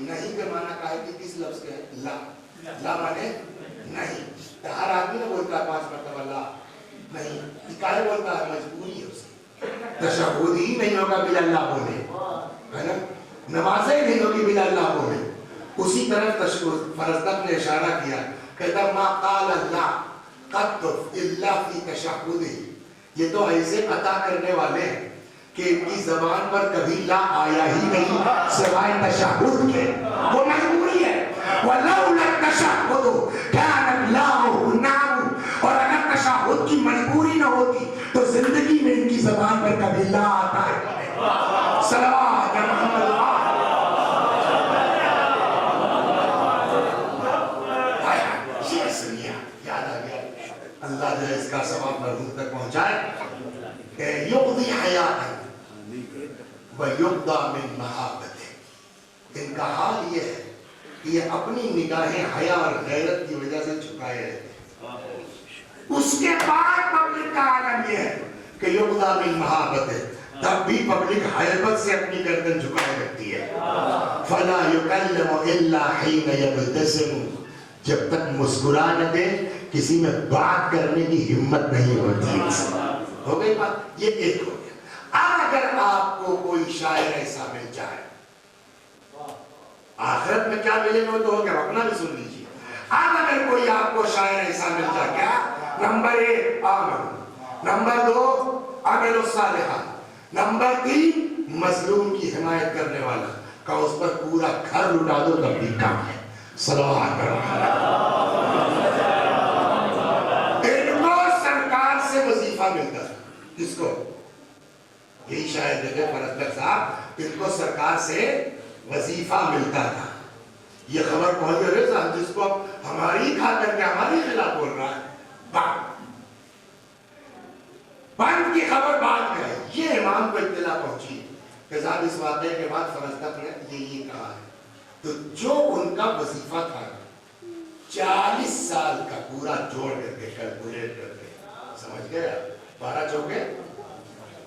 نہیں کے معنی کا ہے کہ کس لفظ کے ہے؟ لا مانے نہیں. ہر آدمی نے بولتا ہے 5 مرتبہ لا نہیں، کائے بولتا ہے؟ مجبوری ہے اس کی. تشہد ہی نہیں ہوگا بلا اللہ بولے، ہے نا، نمازیں نہیں ہوگی بلا اللہ بولے. اسی طرح فرزدق نے اشارہ کیا، کہتا ما قال اللہ قط الا فی تشہدہ. یہ تو ایسے عطا کرنے والے ہیں کہ ان کی زبان پر کبھی لا آیا ہی نہیں سوائے تشہد کے. وہ مجبوری ہے. وَلَوْلَا التَّشَهُّدُ كَانَ اللَّهُ نَعْمُ ان کی مجبوری نہ ہوتی تو زندگی میں ان کی زبان پر کبھی لا آتا ہے صلوات محمد یہ سنیا یاد آ گیا اللہ جو ہے اس کا ثواب مرحوم تک پہنچائے کہ یقضی حیاتاً وَيُقْضَى مِن مَحَابَتِهِ ان کا حال یہ ہے کہ یہ اپنی نگاہیں حیا اور غیرت کی وجہ سے چھپائے رہتے ہیں اس کے بعد پبلک کا عالم یہ ہے کہ یقضی مِن مَحَابَتِهِ تب بھی پبلک حیبت سے اپنی گردن جھکائے رکھتی ہے فَلَا يُكَلِّمُ إِلَّا حِينَ يَبْتَسِمُ جب تک مسکرا نہ دے کسی میں بات کرنے کی ہمت نہیں ہوتی ہو گئی بات یہ ایک ہو گیا اب اگر آپ کو کوئی شاعر ایسا مل جائے آخرت میں کیا ملے گا تو ہو گیا اپنا بھی سن لیجیے اب اگر کوئی آپ کو شاعر ایسا مل جائے کیا نمبر 1 عامل نمبر 2 عمل الصالحات نمبر 3 مظلوم کی حمایت کرنے والا کہ اس پر پورا گھر لٹا دو تب بھی کام ہے صلوات ان کو سرکار سے وظیفہ ملتا ہے کس کو یہی شاید جگہ فرزدق صاحب ان کو سرکار سے وظیفہ ملتا تھا یہ خبر پہنچ رہے صاحب جس کو ہماری کھا کر کے ہماری خلاف بول رہا ہے بند کی خبر بعد میں ہے یہ امام کو اطلاع پہنچی کہ صاحب اس واقعے کے بعد فرزدق نے یہ کہا ہے تو جو ان کا وظیفہ تھا 40 سال کا پورا جوڑ کر کے کیلکولیٹ کر کے سمجھ گیا 12 چوکے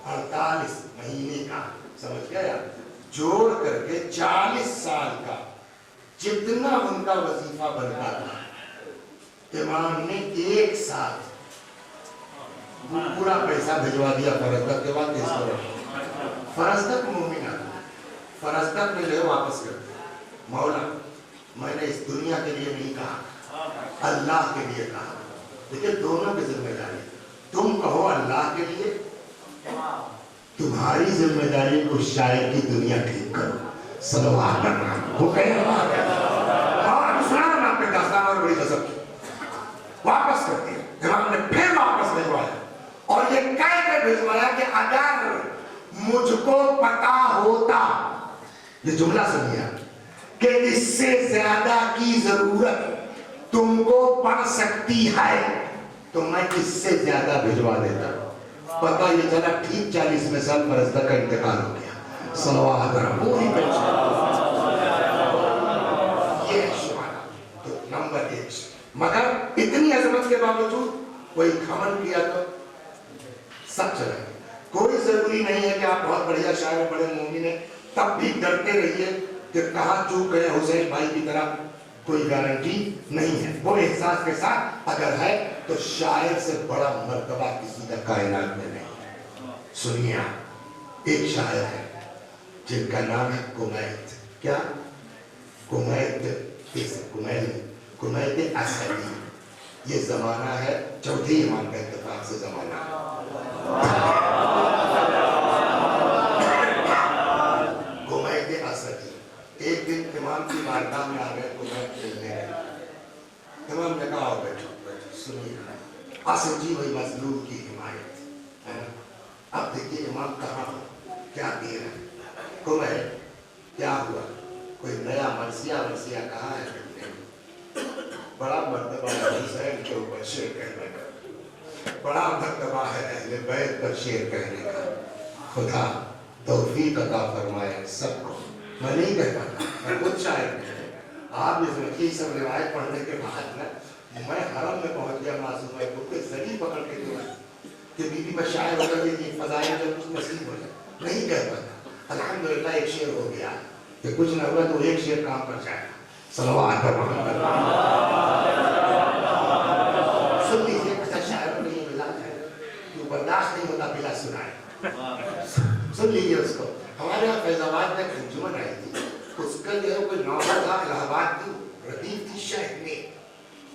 48 مہینے کا سمجھ گیا جوڑ کر کے 40 سال کا جتنا ان کا وظیفہ بنتا تھا امام نے ایک ساتھ پورا پیسہ بھجوا دیا فرزدق کے بعد کس کو فرزدق مومن آدمی فرزدق نے لے واپس کر دیا مولا میں نے اس دنیا کے لیے نہیں کہا اللہ کے لیے کہا لیکن دونوں کی ذمہ داری تم کہو اللہ کے لیے تمہاری ذمہ داری کو شاعر کی دنیا ٹھیک کرو صلوات کرنا وہ کہے اور سنا نا آپ کے داستان اور بڑی غضب کی واپس کر دیا امام نے پھر واپس بھجوایا اور یہ کہہ کے بھجوایا کہ اگر مجھ کو پتا ہوتا یہ جملہ سنیے کہ اس سے زیادہ کی ضرورت تم کو پڑ سکتی ہے تو میں اس سے زیادہ بھجوا دیتا پتہ یہ چلا ٹھیک 40 میں سال فرزدق کا انتقال ہو گیا صلوات پوری پینشن یہ شمارا تو نمبر 1 مگر اتنی عظمت کے باوجود کوئی گھمنڈ کیا تو سب چلا کوئی ضروری نہیں ہے کہ آپ بہت بڑھیا شاعر بڑے مومن ہیں تب بھی ڈرتے رہیے کہ کہاں چوک گئے حسین بھائی کی طرح کوئی گارنٹی نہیں ہے وہ احساس کے ساتھ اگر ہے تو شاعر سے بڑا مرتبہ کسی کا کائنات میں نہیں سنیا ایک شاعر ہے جن کا نام ہے کمیت کیا کمیت اسدی یہ زمانہ ہے چوتھے امام کا اتفاق سے زمانہ ہے ایک دن امام کی بارگاہ میں آ گئے کمیت کھیلنے گئے امام نے کہا بیٹھو سنیے اسد جی وہی مظلوم کی حمایت ہے نا اب دیکھیے امام کہاں ہو کیا دیر ہے کمیت کیا ہوا کوئی نیا مرثیہ کہاں ہے بڑا مرتبہ ہے حسین کے اوپر شعر کہنے کا بڑا مرتبہ ہے اہل بیت پر شعر کہنے کا خدا توفیق عطا فرمائے سب کو میں نہیں کہہ پاتا میں خود شاعر آپ اس میں کی سب روایت پڑھنے کے بعد میں حرم میں پہنچ گیا معصوم ہے کوئی زری پکڑ کے دیا کہ بی بی میں شاعر ہو کر یہ فضائل جو کچھ نصیب ہو جائے نہیں کہہ پاتا الحمدللہ ایک شعر ہو گیا کہ کچھ نہ ہوا تو ایک شعر کام کر جائے گا صلوات محمد سن لیجیے اچھا شاعر کو یہ مزاج ہے کہ برداشت نہیں ہوتا بلا سنائے سن لیجیے اس کو ہمارے یہاں فیض آباد میں انجمن آئی تھی اس کا جو ہے کوئی نوحہ تھا الہ آباد کی ردیف تھی شہر میں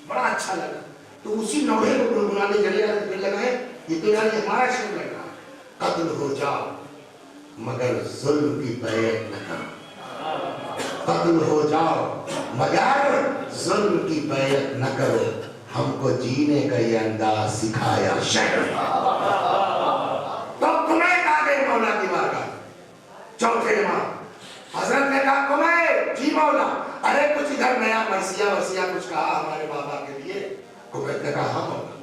بڑا اچھا لگا تو اسی نوحے کو گنگنانے چلے گئے پھر لگا ہے یہ تو یعنی ہمارا شعر لگ رہا قتل ہو جاؤ مگر ظلم کی بیعت نہ کرو قتل ہو جاؤ مگر ظلم کی بیعت نہ کرو ہم کو جینے کا یہ انداز سکھایا شیخ. تو کمیت آ گئی مولا کی بارگاہ. چوتھے امام حضرت نے کہا کمیت جی مولا, ارے کچھ ادھر نیا مرثیہ کچھ کہا ہمارے بابا کے لیے. کمیت نے کہا ہاں مولا.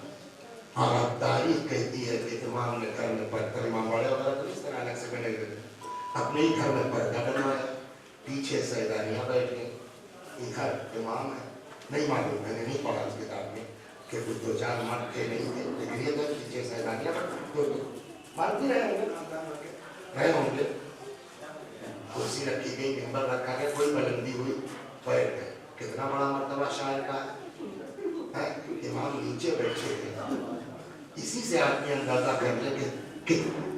اور اب تاریخ کہتی ہے کہ امام نے گھر میں پردہ, امام والے وغیرہ تو اس طرح الگ سے بنے ہوئے تھے, اپنے ہی گھر میں پردہ بنوایا, پیچھے سیدانیاں بیٹھی, ادھر امام ہے. نہیں معلوم, میں نے نہیں پڑھا اس کتاب میں کہ کچھ دو چار مرد تھے نہیں تھے, لیکن یہ تو پیچھے سیدانیاں مارتی رہے ہوں گے. کرسی رکھی گئی, ممبر رکھا گیا, کوئی بلندی ہوئی, بیٹھ گئے. کتنا بڑا مرتبہ شاعر کا ہے, امام نیچے بیٹھے تھے. اسی سے آدمی اندازہ کر لے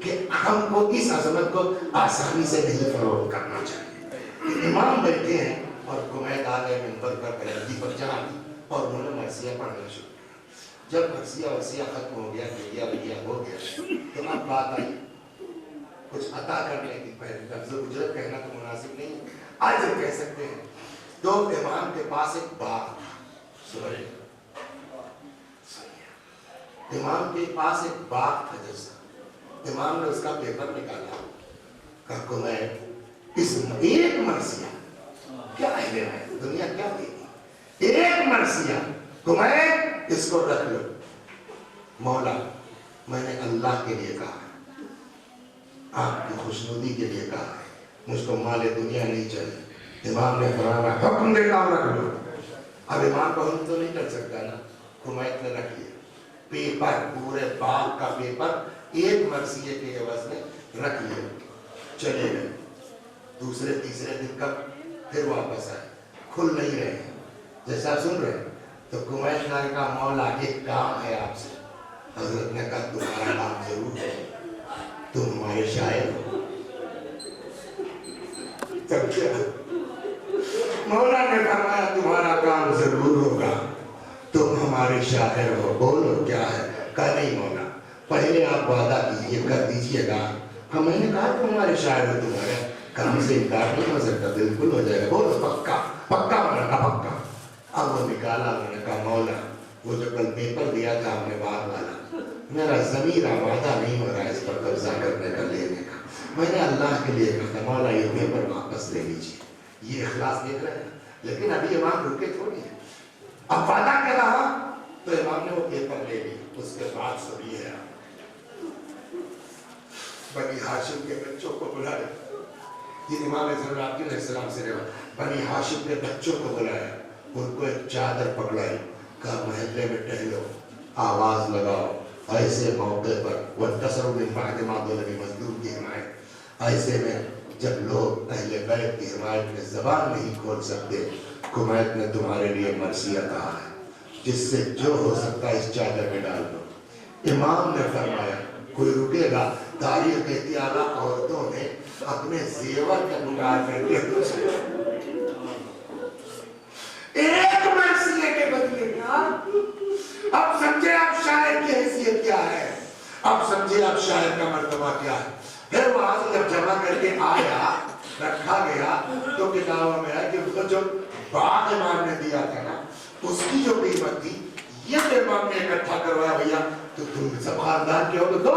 کہ ہم کو اس عظمت کو آسانی سے نہیں فروغ کرنا چاہیے. امام بیٹھے ہیں اور کمیت آ گئے منبر پر, بلندی پر جہاں, اور انہوں نے مرثیہ پڑھنا شروع کیا. جب مرثیہ ختم ہو گیا, بھیا ہو گیا, تو اب بات آئی کچھ عطا کرنے کی. پہلے لفظ اجرت کہنا تو مناسب نہیں, آج کہہ سکتے ہیں. تو امام کے پاس ایک باغ تھا, امام کے پاس ایک باغ تھا جیسا. امام نے اس کا پیپر نکالا, کہا کمیت اس ایک مرثیہ, کیا ہے دنیا کیا دے گی, ایک مرثیہ کمیت اس کو رکھ لو. مولا میں نے اللہ کے لیے کہا ہے, آپ کی خوشنودی کے لیے کہا ہے, مجھ کو مال دنیا نہیں چاہیے. امام نے فرمایا حکم دیتا ہوں رکھ لو. اب امام کو ہم تو نہیں کر سکتا نا. کمیت نے رکھ لیا پیپر, پورے باغ کا پیپر ایک مرثیے کے عوض میں رکھ لیا. چلے گئے. دوسرے تیسرے دن کب پھر واپس آئے, کھل نہیں رہے ہیں جیسا سن رہے ہیں. تو کمیت نے کہا مولا ایک کام ہے آپ سے. حضرت نے کہا تمہارا کام ضرور ہے, تم ہمارے شاعر ہو. تب کیا مولا نے فرمایا تمہارا کام ضرور ہوگا, تم ہمارے شاعر ہو. بولو کیا ہے. کہا نہیں مولا, پہلے آپ وعدہ کیجئے, کر دیجئے گا. میں نے کہا تم ہمارے شاعر ہو, تمہارے کام سے انکار نہیں ہو سکتا, بالکل ہو جائے گا. بولو پکا. پکا میں نے کہا پکا. اب وہ نکالا, میں نے کہا مولا وہ جو کل پیپر دیا تھا ہم نے باغ والا, میرا ضمیر آمادہ نہیں ہو رہا اس پر قبضہ کرنے کا, لینے کا. میں نے اللہ کے لیے کہا تھا مولا یہ پیپر واپس لے لیجیے. یہ اخلاص دیکھ رہے ہیں, لیکن ابھی امام رکے تھوڑی ہیں. اب وعدہ کر رہا تو امام نے وہ پیپر لے لی. اس کے بعد سب یہ ہے, بنی ہاشم کے بچوں کو بلایا. یہ امام زرعی علیہ السلام سے روایت, بنی ہاشم کے بچوں کو بلایا, ان کو ایک چادر پکڑائی, کہا محلے میں ٹہلو, آواز لگاؤ. ایسے موقع پر وَانْتَصَرُوا مِنْ بَعْدِ مَا ظُلِمُوا مظلوم کی حمایت. ایسے میں جب لوگ اہل بیت کی حمایت میں زبان نہیں کھول سکتے, کمیت نے تمہارے لیے مرثیہ کہا ہے, جس سے جو ہو سکتا ہے اس چادر میں ڈال دو. امام نے فرمایا کوئی رکے گا. تاریخ کہتی اعلیٰ عورتوں نے اپنے زیور کا نگار کر کے ایک مرثیے کے بدلے میں. اب سمجھے آپ شاعر کی حیثیت کیا ہے, اب سمجھے آپ شاعر کا مرتبہ کیا ہے. پھر وہاں سے جب جمع کر کے آیا, رکھا گیا, تو کتابوں میں ہے کہ اس کو جو باغ امام نے دیا تھا نا, اس کی جو قیمت تھی, یہ امام نے اکٹھا کروایا. بھیا تو تم سب خاندان کے ہو تو دو,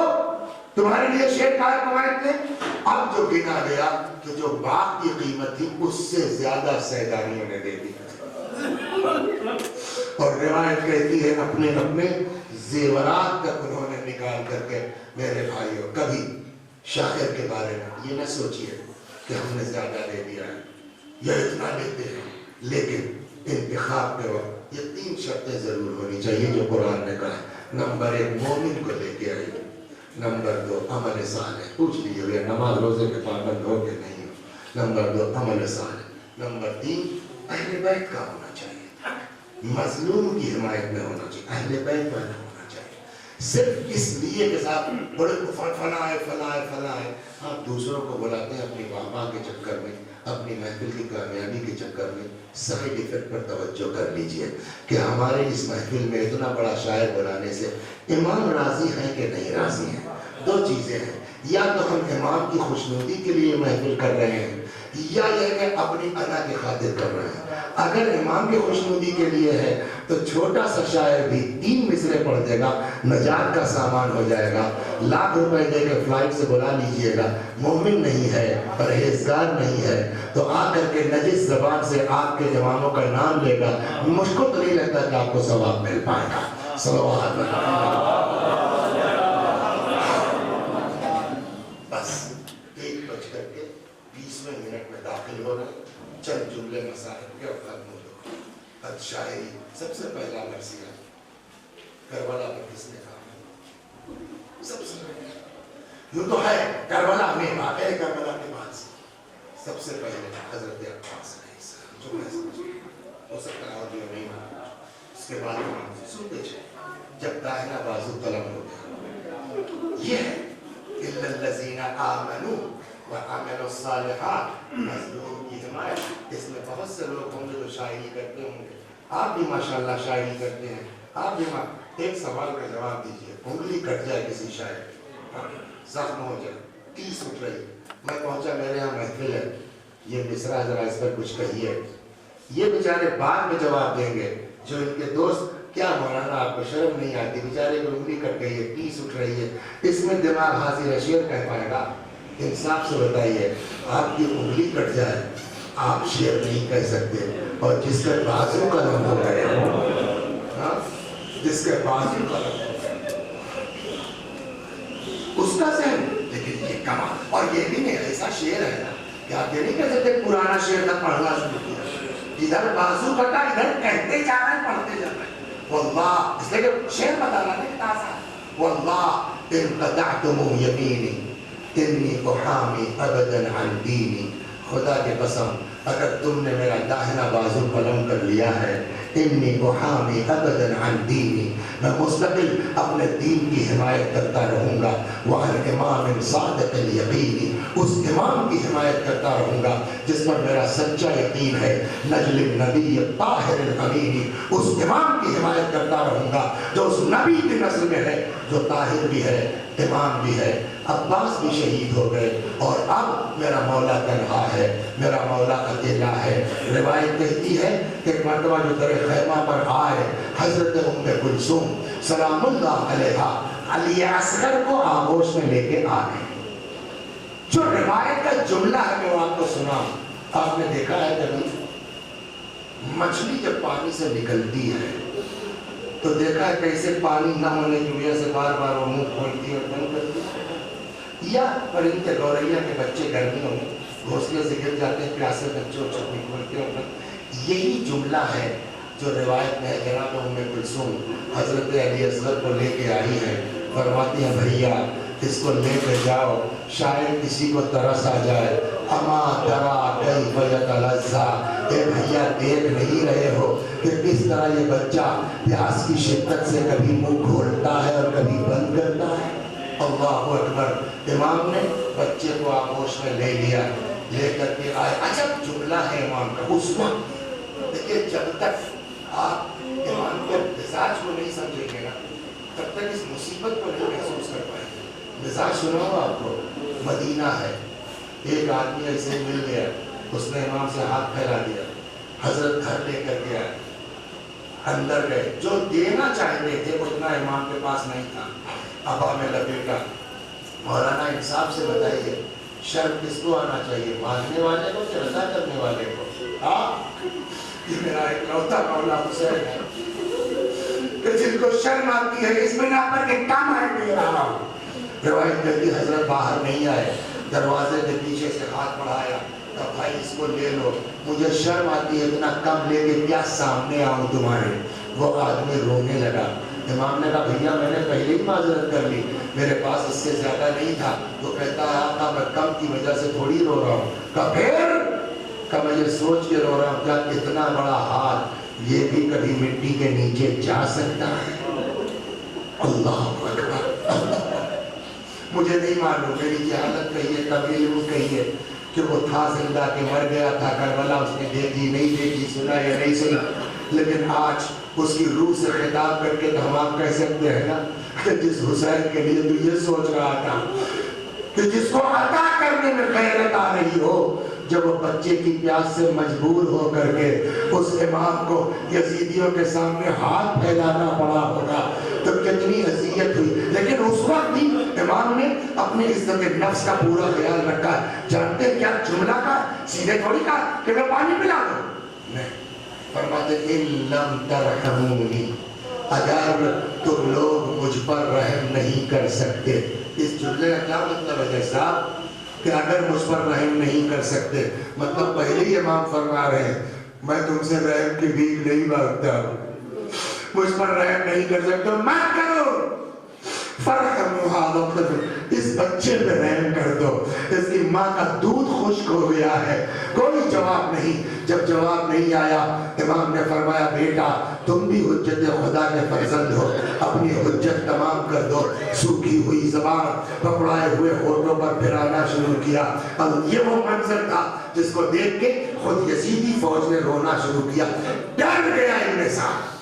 تمہارے لیے شیخ کہا کمیت نے. اب جو گنا گیا کہ جو باغ کی قیمت تھی اس سے زیادہ سیدانیوں نے دے دی. اور روایت کہتی ہے اپنے اپنے زیورات تک انہوں نے نکال کر کے. میرے بھائیوں, کبھی شاعر کے بارے میں یہ نہ سوچئے کہ ہم نے زیادہ دے دیا ہے یا اتنا لیتے ہیں, لیکن انتخاب کے وقت یہ 3 شرطیں ضرور ہونی چاہیے جو قرآن نے کہا ہے. نمبر 1 مومن کو لے کے آئیے. نمبر 2 عمل صالح, پوچھ لیجیے نماز روزے کے پابند ہو کہ نہیں ہو. نمبر 2 عمل صالح. نمبر 3 اہل بیت کا ہونا چاہیے, مظلوم کی حمایت میں ہونا چاہیے, اہل بیت والا ہونا چاہیے. صرف اس لیے کہ صاحب بڑے فلاں ہے فلاں ہے فلاں ہے, آپ دوسروں کو بلاتے ہیں اپنی واہ کے چکر میں, اپنی محفل کی کامیابی کے چکر میں. سائیڈ ایفیکٹ پر توجہ کر لیجئے کہ ہمارے اس محفل میں اتنا بڑا شاعر بنانے سے امام راضی ہیں کہ نہیں راضی ہیں. 2 چیزیں ہیں, یا تو ہم امام کی خوشنودی کے لیے محفل کر رہے ہیں, یا یہ کہ اپنی انا کی خاطر کر رہے ہیں. اگر امام کی خوشنودی کے لیے ہے تو چھوٹا سا شاعر بھی 3 مصرے پڑھ دے گا، نجات کا سامان ہو جائے گا۔ لاکھ روپے دے کے فلائٹ سے بلا لیجئے گا، مومن نہیں ہے، پرہیزگار نہیں ہے تو آ کر کے نجس زبان سے آپ کے اماموں کا نام لے گا، مجھ کو تو نہیں لگتا کہ آپ کو ثواب مل پائے گا۔ صلوات بس 1:20 میں داخل ہو رہے، چند جملے مسائل کے اور ختم ہو گئے۔ اب شاعری سب سے پہلا مرثیہ کربلا پر کس نے کہا؟ سب سے پہلے یوں تو ہے کربلا میں واقع کربلا کے بعد سب سے پہلے حضرت عباس علیہ السلام، جو میں سمجھوں ہو سکتا ہے آڈیو نہیں ہوا، اس کے بعد سنتے چلے جب داہنا بازو قلم ہو گیا، یہ ہے اِلَّا الَّذِينَ آمَنُوا وَعَمِلُوا الصَّالِحَاتِ، مظلوم کی حمایت۔ اس میں بہت سے لوگ ہوں گے جو شاعری کرتے ہوں گے، آپ بھی ماشاءاللہ شاعری کرتے ہیں، آپ بھی ایک سوال کا جواب دیجئے، انگلی کٹ جائے کسی شاعر کی، زخم ہو جائے، تیس اٹھ رہی، میں پہنچا میرے یہاں محفل ہے، یہ مصرع ذرا اس پر کچھ کہیے، یہ بیچارے بعد میں جواب دیں گے جو ان کے دوست، کیا مولانا آپ کو شرم نہیں آتی، بیچارے کو انگلی کٹ گئی ہے، تیس اٹھ رہی ہے، اس میں دماغ حاضر ہے، شعر کہہ پائے گا؟ انصاف سے بتائیے، آپ کی انگلی کٹ جائے آپ شعر نہیں کہہ سکتے، اور جس کے بازو قلم ہو گئے جس کے بازو قلم ہو گئے اس کا ذہن، لیکن یہ کمال، اور یہ بھی نہیں ایسا شعر ہے نا کہ آپ یہ نہیں کہہ سکتے پرانا شعر تک پڑھنا شروع کیا، ادھر بازو کٹا ادھر کہتے جا رہے ہیں پڑھتے جا رہے ہیں، واللہ اس لیے کہ شعر بتا رہا ہے تازہ، واللہ ان قطعتم یمینی انی احامی ابدا عن دینی، خدا کی قسم اگر تم نے میرا داہنا بازو قلم کر لیا ہے، انی احامی ابدا عن دینی، میں مستقل اپنے دین کی حمایت کرتا رہوں گا، وعن امام صادق الیقین، اس امام کی حمایت کرتا رہوں گا جس پر میرا سچا یقین ہے، نجل النبی طاہر الامین، اس امام کی حمایت کرتا رہوں گا جو اس نبی کی نسل میں ہے، جو طاہر بھی ہے، امام بھی ہے۔ عباس بھی شہید ہو گئے اور اب میرا مولا تنہا ہے، میرا مولا اکیلا ہے۔ روایت کہتی ہے کہ ایک مرتبہ جو در خیمہ پر آئے حضرت ام کلثوم سلام اللہ علیہا علی اصغر کو آغوش میں لے کے آ گئے۔ جو روایت کا جملہ ہے میں وہ آپ کو سنا، آپ نے دیکھا ہے کبھی مچھلی جب پانی سے نکلتی ہے تو دیکھا ہے کیسے پانی نہ ہونے کی وجہ سے بار بار وہ منہ کھولتی ہے اور بند کرتی ہے، یا پرندے گوریا کے بچے گرمیوں میں گھونسلے سے گر جاتے ہیں، پیاسے بچے اور چھپی کھولتے ہیں، یہی جملہ ہے جو روایت میں ہے۔ جناب ام کلثوم حضرت علی اصغر کو لے کے آئی ہے، فرماتی ہیں بھیا اس کو لے کے جاؤ، شاید کسی کو ترس آ جائے، اما ترا کیف یتلذا، اے بھیا دیکھ نہیں رہے ہو کہ کس طرح یہ بچہ پیاس کی شدت سے کبھی منہ کھولتا ہے اور کبھی بند کرتا ہے۔ اللہ اکبر۔ امام نے بچے کو آغوش میں لے لیا، لے کر کے آئے۔ عجب جملہ ہے امام کا اس وقت، دیکھیے جب تک آپ امام کے مزاج کو نہیں سمجھیں گے نا تب تک اس مصیبت کو نہیں محسوس کر پائیں گے۔ مزاج سنا ہو آپ کو، مدینہ ہے، ایک آدمی ایسے مل گیا، اس نے امام سے ہاتھ پھیلا دیا، حضرت گھر لے کر گیا، اندر گئے، جو دینا چاہتے تھے اتنا امام کے پاس نہیں تھا، ابا میں لپیٹا۔ مولانا انصاف سے بتائیے شرم کس کو آنا چاہیے، مانگنے والے کو کہ رضا کرنے والے کو؟ یہ میرا اکلوتا مولا حسین ہے کہ جن کو شرم آتی ہے اس بنا پر کہ کم ہے دے رہا ہوں۔ روایت کہتی حضرت باہر نہیں آئے، دروازے کے پیچھے سے ہاتھ بڑھایا، کہا بھائی اس کو لے لو، مجھے شرم آتی ہے اتنا کم لے کے کیا سامنے آؤں تمہارے۔ وہ آدمی رونے لگا۔ امام نے کہا بھیا میں نے پہلے ہی معذرت کر لی، میرے پاس اس سے زیادہ نہیں تھا۔ وہ کہتا ہے آقا میں کم کی وجہ سے تھوڑی رو رہا ہوں۔ کہا پھر؟ کہا میں یہ سوچ کے رو رہا ہوں کیا اتنا بڑا ہاتھ یہ بھی کبھی مٹی کے نیچے جا سکتا ہے؟ اللہ اکبر۔ مجھے نہیں معلوم میری جہالت کہیے کبھی علم کہیے کہ وہ تھا زندہ کہ مر گیا تھا، کربلا اس نے دیکھی نہیں دیکھی، سنا یا نہیں سنا، لیکن آج اس کی روح سے خطاب کر کے تو ہم آپ کہہ سکتے ہیں نا کہ جس حسین کے لیے تو یہ سوچ رہا تھا کہ جس کو عطا کرنے میں غیرت آ رہی ہو جب وہ بچے کی پیاس سے مجبور ہو کر کے اس امام کو یزیدیوں کے سامنے ہاتھ پھیلانا پڑا ہوگا تو کتنی اذیت ہوئی، لیکن اس وقت بھی امام نے اپنے عزت نفس کا پورا خیال رکھا ہے۔ جانتے کیا جملہ کا سیدھے تھوڑی کہا کہ میں پانی پلا دوں، نہیں، فرماتے ان لم ترحمونی، اگر تم لوگ مجھ پر رحم نہیں کر سکتے۔ اس جملے کا کیا مطلب ہے صاحب کہ اگر مجھ پر رحم نہیں کر سکتے، مطلب پہلے ہی امام فرما رہے ہیں میں تم سے رحم کی بھیک نہیں مانگتا ہوں، مجھ پر رحم نہیں کر سکتے مت کرو، فرحموا، اس بچے پہ رحم کر دو، اس کی ماں کا دودھ خشک ہو گیا ہے، کوئی جواب نہیں۔ جب جواب نہیں آیا امام نے فرمایا بیٹا تم بھی حجت خدا کے فرزند ہو، اپنی حجت تمام کر دو۔ سوکھی ہوئی زبان پکڑائے ہوئے ہونٹوں پر پھرانا شروع کیا۔ اب یہ وہ منظر تھا جس کو دیکھ کے خود یزیدی فوج نے رونا شروع کیا، ڈر گیا ابن سعد،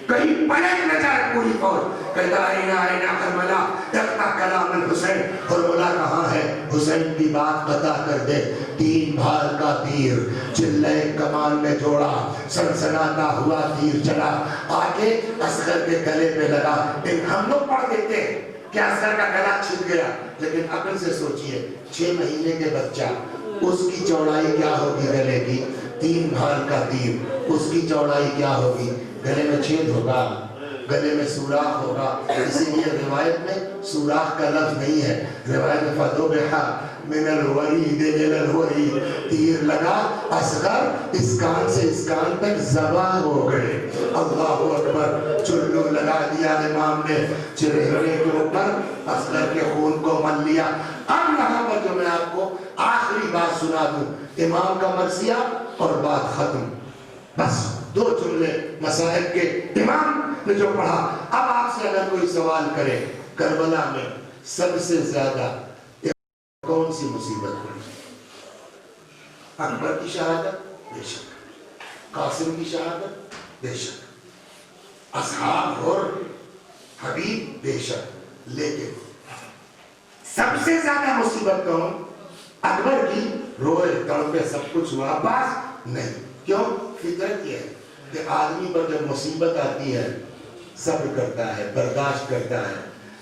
کہیں پلٹ نہ جائے پوری فوج۔ کہتا آئینہ آئینہ کربلا اقطع کلام الحسین، حرملہ کہاں ہے حسین کی بات قطع کر دے۔ تین بھال کا تیر چلے کمان میں جوڑا، سنسناتا ہوا تیر چلا، آگے اصغر کے گلے پہ لگا۔ ہم لوگ پڑھ دیتے کہ اصغر کا گلا چھپ گیا، لیکن عقل سے سوچئے 6 مہینے کے بچہ، اس کی چوڑائی کیا ہوگی گلے کی؟ 3 بھال کا تیر، اس کی چوڑائی کیا ہوگی؟ گلے میں چھید ہوگا، گلے میں سوراخ ہوگا، اسی لیے روایت میں سوراخ کا لفظ نہیں ہے، روایت میں فَذُبِحَ مِنَ الْوَرِيدِ إِلَى الْوَرِيدِ، تیر لگا اصغر اس کان سے اس کان تک ذبح ہو گئے۔ اللہ اکبر، چلو لگا دیا امام نے چہرے کے اوپر، اصغر کے خون کو مل لیا۔ اب یہاں پر جو میں آپ کو آخری بات سنا دوں، امام کا مرثیہ اور بات ختم، بس 2 جملے مسائل کے امام نے جو پڑھا۔ اب آپ سے اگر کوئی سوال کرے کربلا میں سب سے زیادہ کون سی مصیبت پڑی؟ اکبر کی شہادت؟ بے شک۔ قاسم کی شہادت؟ بے شک۔ اصحاب اور حبیب؟ بے شک۔ لیکن سب سے زیادہ مصیبت کون؟ اکبر کی روئے تڑپے سب کچھ ہوا، پاس نہیں۔ کیوں؟ فطرت یہ ہے کہ آدمی پر جب مصیبت آتی ہے صبر کرتا ہے، برداشت کرتا ہے،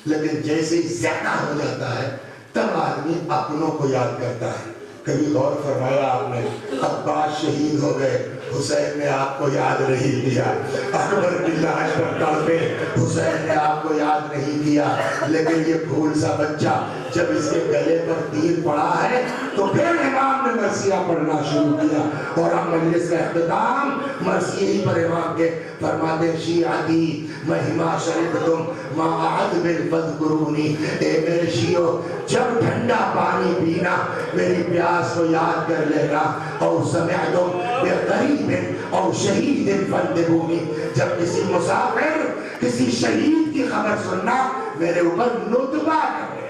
لیکن جیسے ہی زیادہ ہو جاتا ہے تب آدمی اپنوں کو یاد کرتا ہے۔ کبھی غور فرمایا آپ نے، عباس شہید ہو گئے، حسین نے آپ کو یاد نہیں کیا، اکبر کی لاش پر تڑپے، حسین نے آپ کو یاد نہیں کیا، لیکن یہ پھول سا بچہ جب اس کے گلے پر تیر پڑا ہے تو پھر امام نے مرثیہ پڑھنا شروع کیا۔ اور اب مجلس کا اختتام مرثیے ہی پر امام کے فرماتے شیعتی مہما شربتم ما عذب فذکرونی، اے میرے شیعو جب ٹھنڈا پانی پینا میری پیاس کو یاد کر لینا، اور سمعتم بغریب اور شہید فانتبونی، جب کسی مسافر کسی شہید کی خبر سننا میرے اوپر ندبہ کرے۔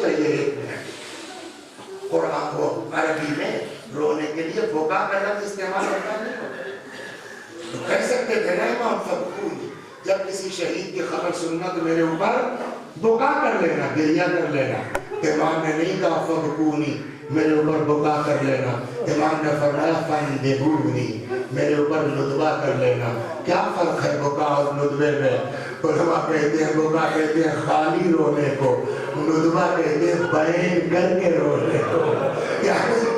چاہیے ایک منٹ، قرآن کو عربی میں رونے کے لیے بکا کا لفظ استعمال ہوتا نہیں، تو کہہ سکتے تھے نا امام فبکونی، جب کسی شہید کی خبر سننا تو میرے اوپر بکا کر لینا، گریہ کر لینا۔ امام نے نہیں کہا فبکونی، میرے اوپر بکا کر لینا، امام نے فرمایا فاندبونی، میرے اوپر ندبہ کر لینا۔ کیا فرق ہے بکا اور ندبے میں؟ علماء کہتے ہیں بکا کہتے ہیں خالی رونے کو، ندبہ کہتے ہیں بیان کر کے رونے کو، یعنی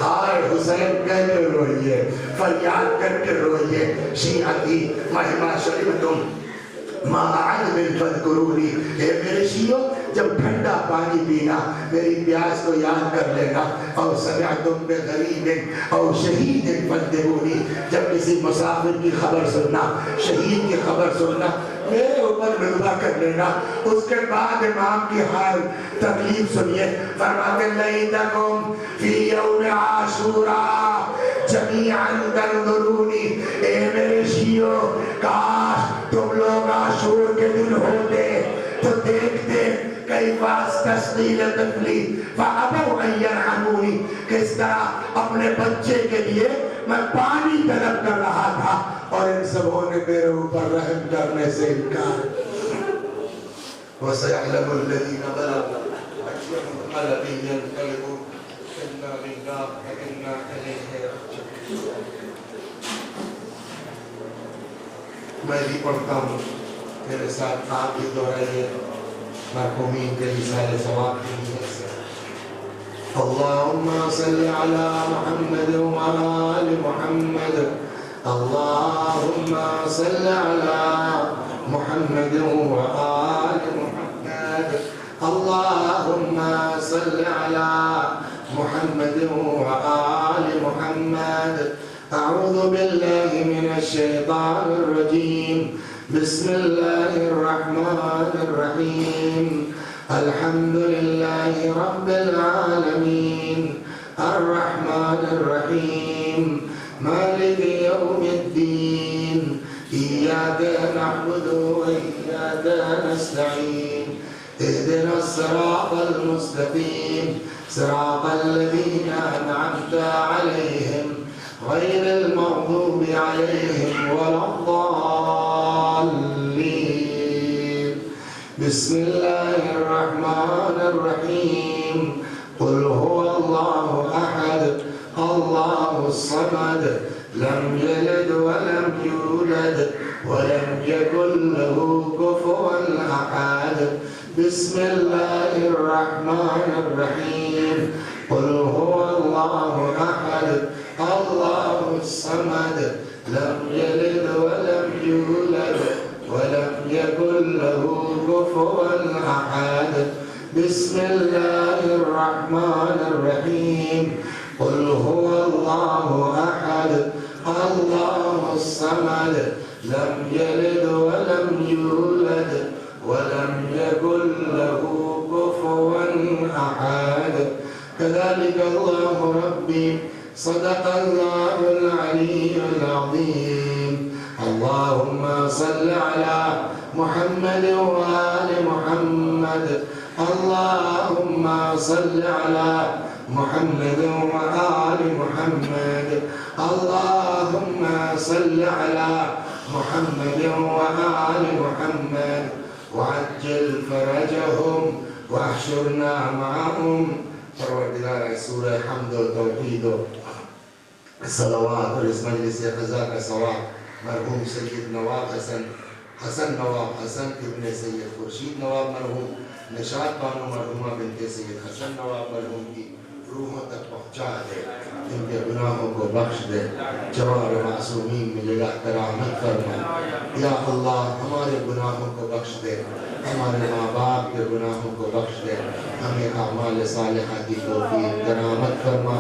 ہائے حسین کہہ کے روئیے، فریاد کر کے روئیے۔ شیعتی مہما شربتم ما عذب فذکرونی، اے میرے شیعو جب ٹھنڈا پانی پینا میری پیاس کو یاد کر لینا، اور سمعتم بغریب اور شہید فانتبونی، جب کسی مسافر کی خبر سننا، شہید کی خبر سننا میرے اوپر ندبہ کر لینا۔ اس کے بعد امام کی حال تکلیف سنیے، فرماتے لیتکم فی یوم عاشوراء جمیعا تنظرونی، اے میرے شیعو کاش تم لوگ عاشور کے دن ہوتے تو دیکھتے کیف استسقی طفلی فابوا ان یرحمونی، کس طرح اپنے بچے کے لیے میں پانی طلب کر رہا تھا اور ان سبوں نے میرے اوپر رحم کرنے سے انکار۔ وَسَيَعْلَمُ الَّذِينَ ظَلَمُوا الذي ينقلب إنا لله وإنا إليه راجعون. میں بھی پڑھتا ہوں میرے ساتھ آپ بھی دہرائیے مرحومین کے رسالے ثواب کی نیت سے. اللهم صل على محمد وآل محمد. اللهم صل على محمد وآل محمد. اللهم صل على محمد وآل محمد. أعوذ بالله من الشيطان الرجيم. بسم الله الرحمن الرحيم. الحمد لله رب العالمين الرحمن الرحيم مالك يوم الدين. إياك نعبد وإياك نستعين. اهدنا الصراط المستقيم صراط الذين أنعمت عليهم غير المغضوب عليهم ولا الضالين. بسم الله الرحمن الرحيم. قل هو الله أحد الله الصمد لم يلد ولم يولد ولم يكن له كفوا أحد. بسم الله الرحمن الرحيم. قل هو الله أحد الله الصمد لم يلد ولم يولد ولم يكن له كفوا أحد. بسم الله الرحمن الرحيم. قل هو الله أحد الله الصمد لم يلد ولم يولد ولم يكن له كفوا أحد. كذلك الله ربي صدق الله العلي العظيم. اللهم صل على محمد وآل محمد. اللهم صل على محمد وآل محمد. اللهم صل على محمد وآل محمد وعجل فرجهم واحشرنا معهم. پروردگار سورہ حمد و توحید و صلوات اور اس مجلس قضا کا ثواب مرحوم سید نواب حسن نواب حسن ابن سید خورشید نواب مرحوم نشاط بانو مرحومہ بنت سید حسن نواب مرحوم کی روحوں تک پہنچا دے. ان کے گناہوں کو بخش دے. جوار معصومین میں جگہ کرامت فرما. یا اللہ ہمارے گناہوں کو بخش دے. ہمارے ماں باپ کے گناہوں کو بخش دے. ہمیں اعمال صالحہ کی توفیق کرامت فرما.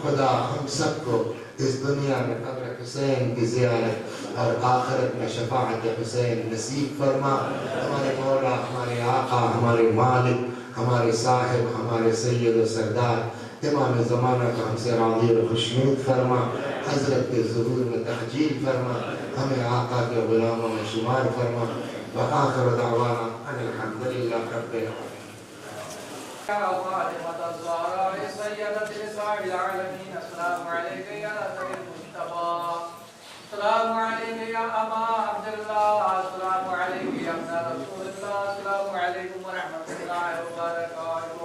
خدا ہم سب کو اس دنیا میں قبر حسین کی زیارت اور آخرت میں شفاعت حسین نصیب فرما. ہمارے مولا ہمارے آقا ہمارے مالک ہمارے صاحب ہمارے سید و سردار امام زمانہ کا ہم سے راضی و خوشنود فرما. حضرت کے ظہور میں تحجیل فرما. ہمیں آقا کے غلاموں میں شمار فرما. وآخر دعوانا ان الحمدللہ رب العالمین. يا فاطمة الزهراء سيدة نساء العالمين السلام عليك يا سيد المصطفى. السلام عليك يا أبا عبد الله. السلام عليك يا ابن رسول الله. السلام عليكم ورحمة الله وبركاته.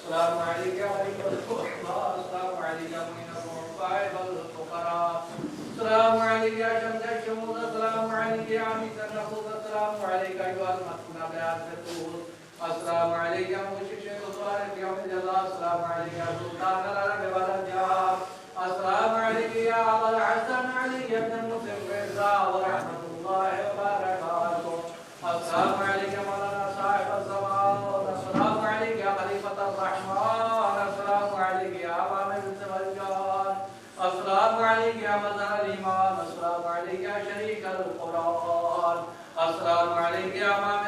السلام عليك يا خليفة الله. السلام عليك يا معين الضعفاء والفقراء. السلام عليك يا شمس الشموس. السلام عليك يا عميد النفوس. السلام عليك أيها المسكون بهذا الطهور. السلام عليك يا مبشر شيخ الصالح يوم الجزاء. السلام عليك يا سلطان العرب والأنجاب. السلام عليك يا أبا الحسن علي بن المسلم رضا ورحمة الله وبركاته. السلام عليك يا مولانا صاحب الزمان. السلام عليك يا خليفة الرحمن. السلام عليك يا أبا مجلس الجان. السلام عليك يا مظهر الإيمان. السلام عليك يا شريك القرآن. السلام عليك يا أمام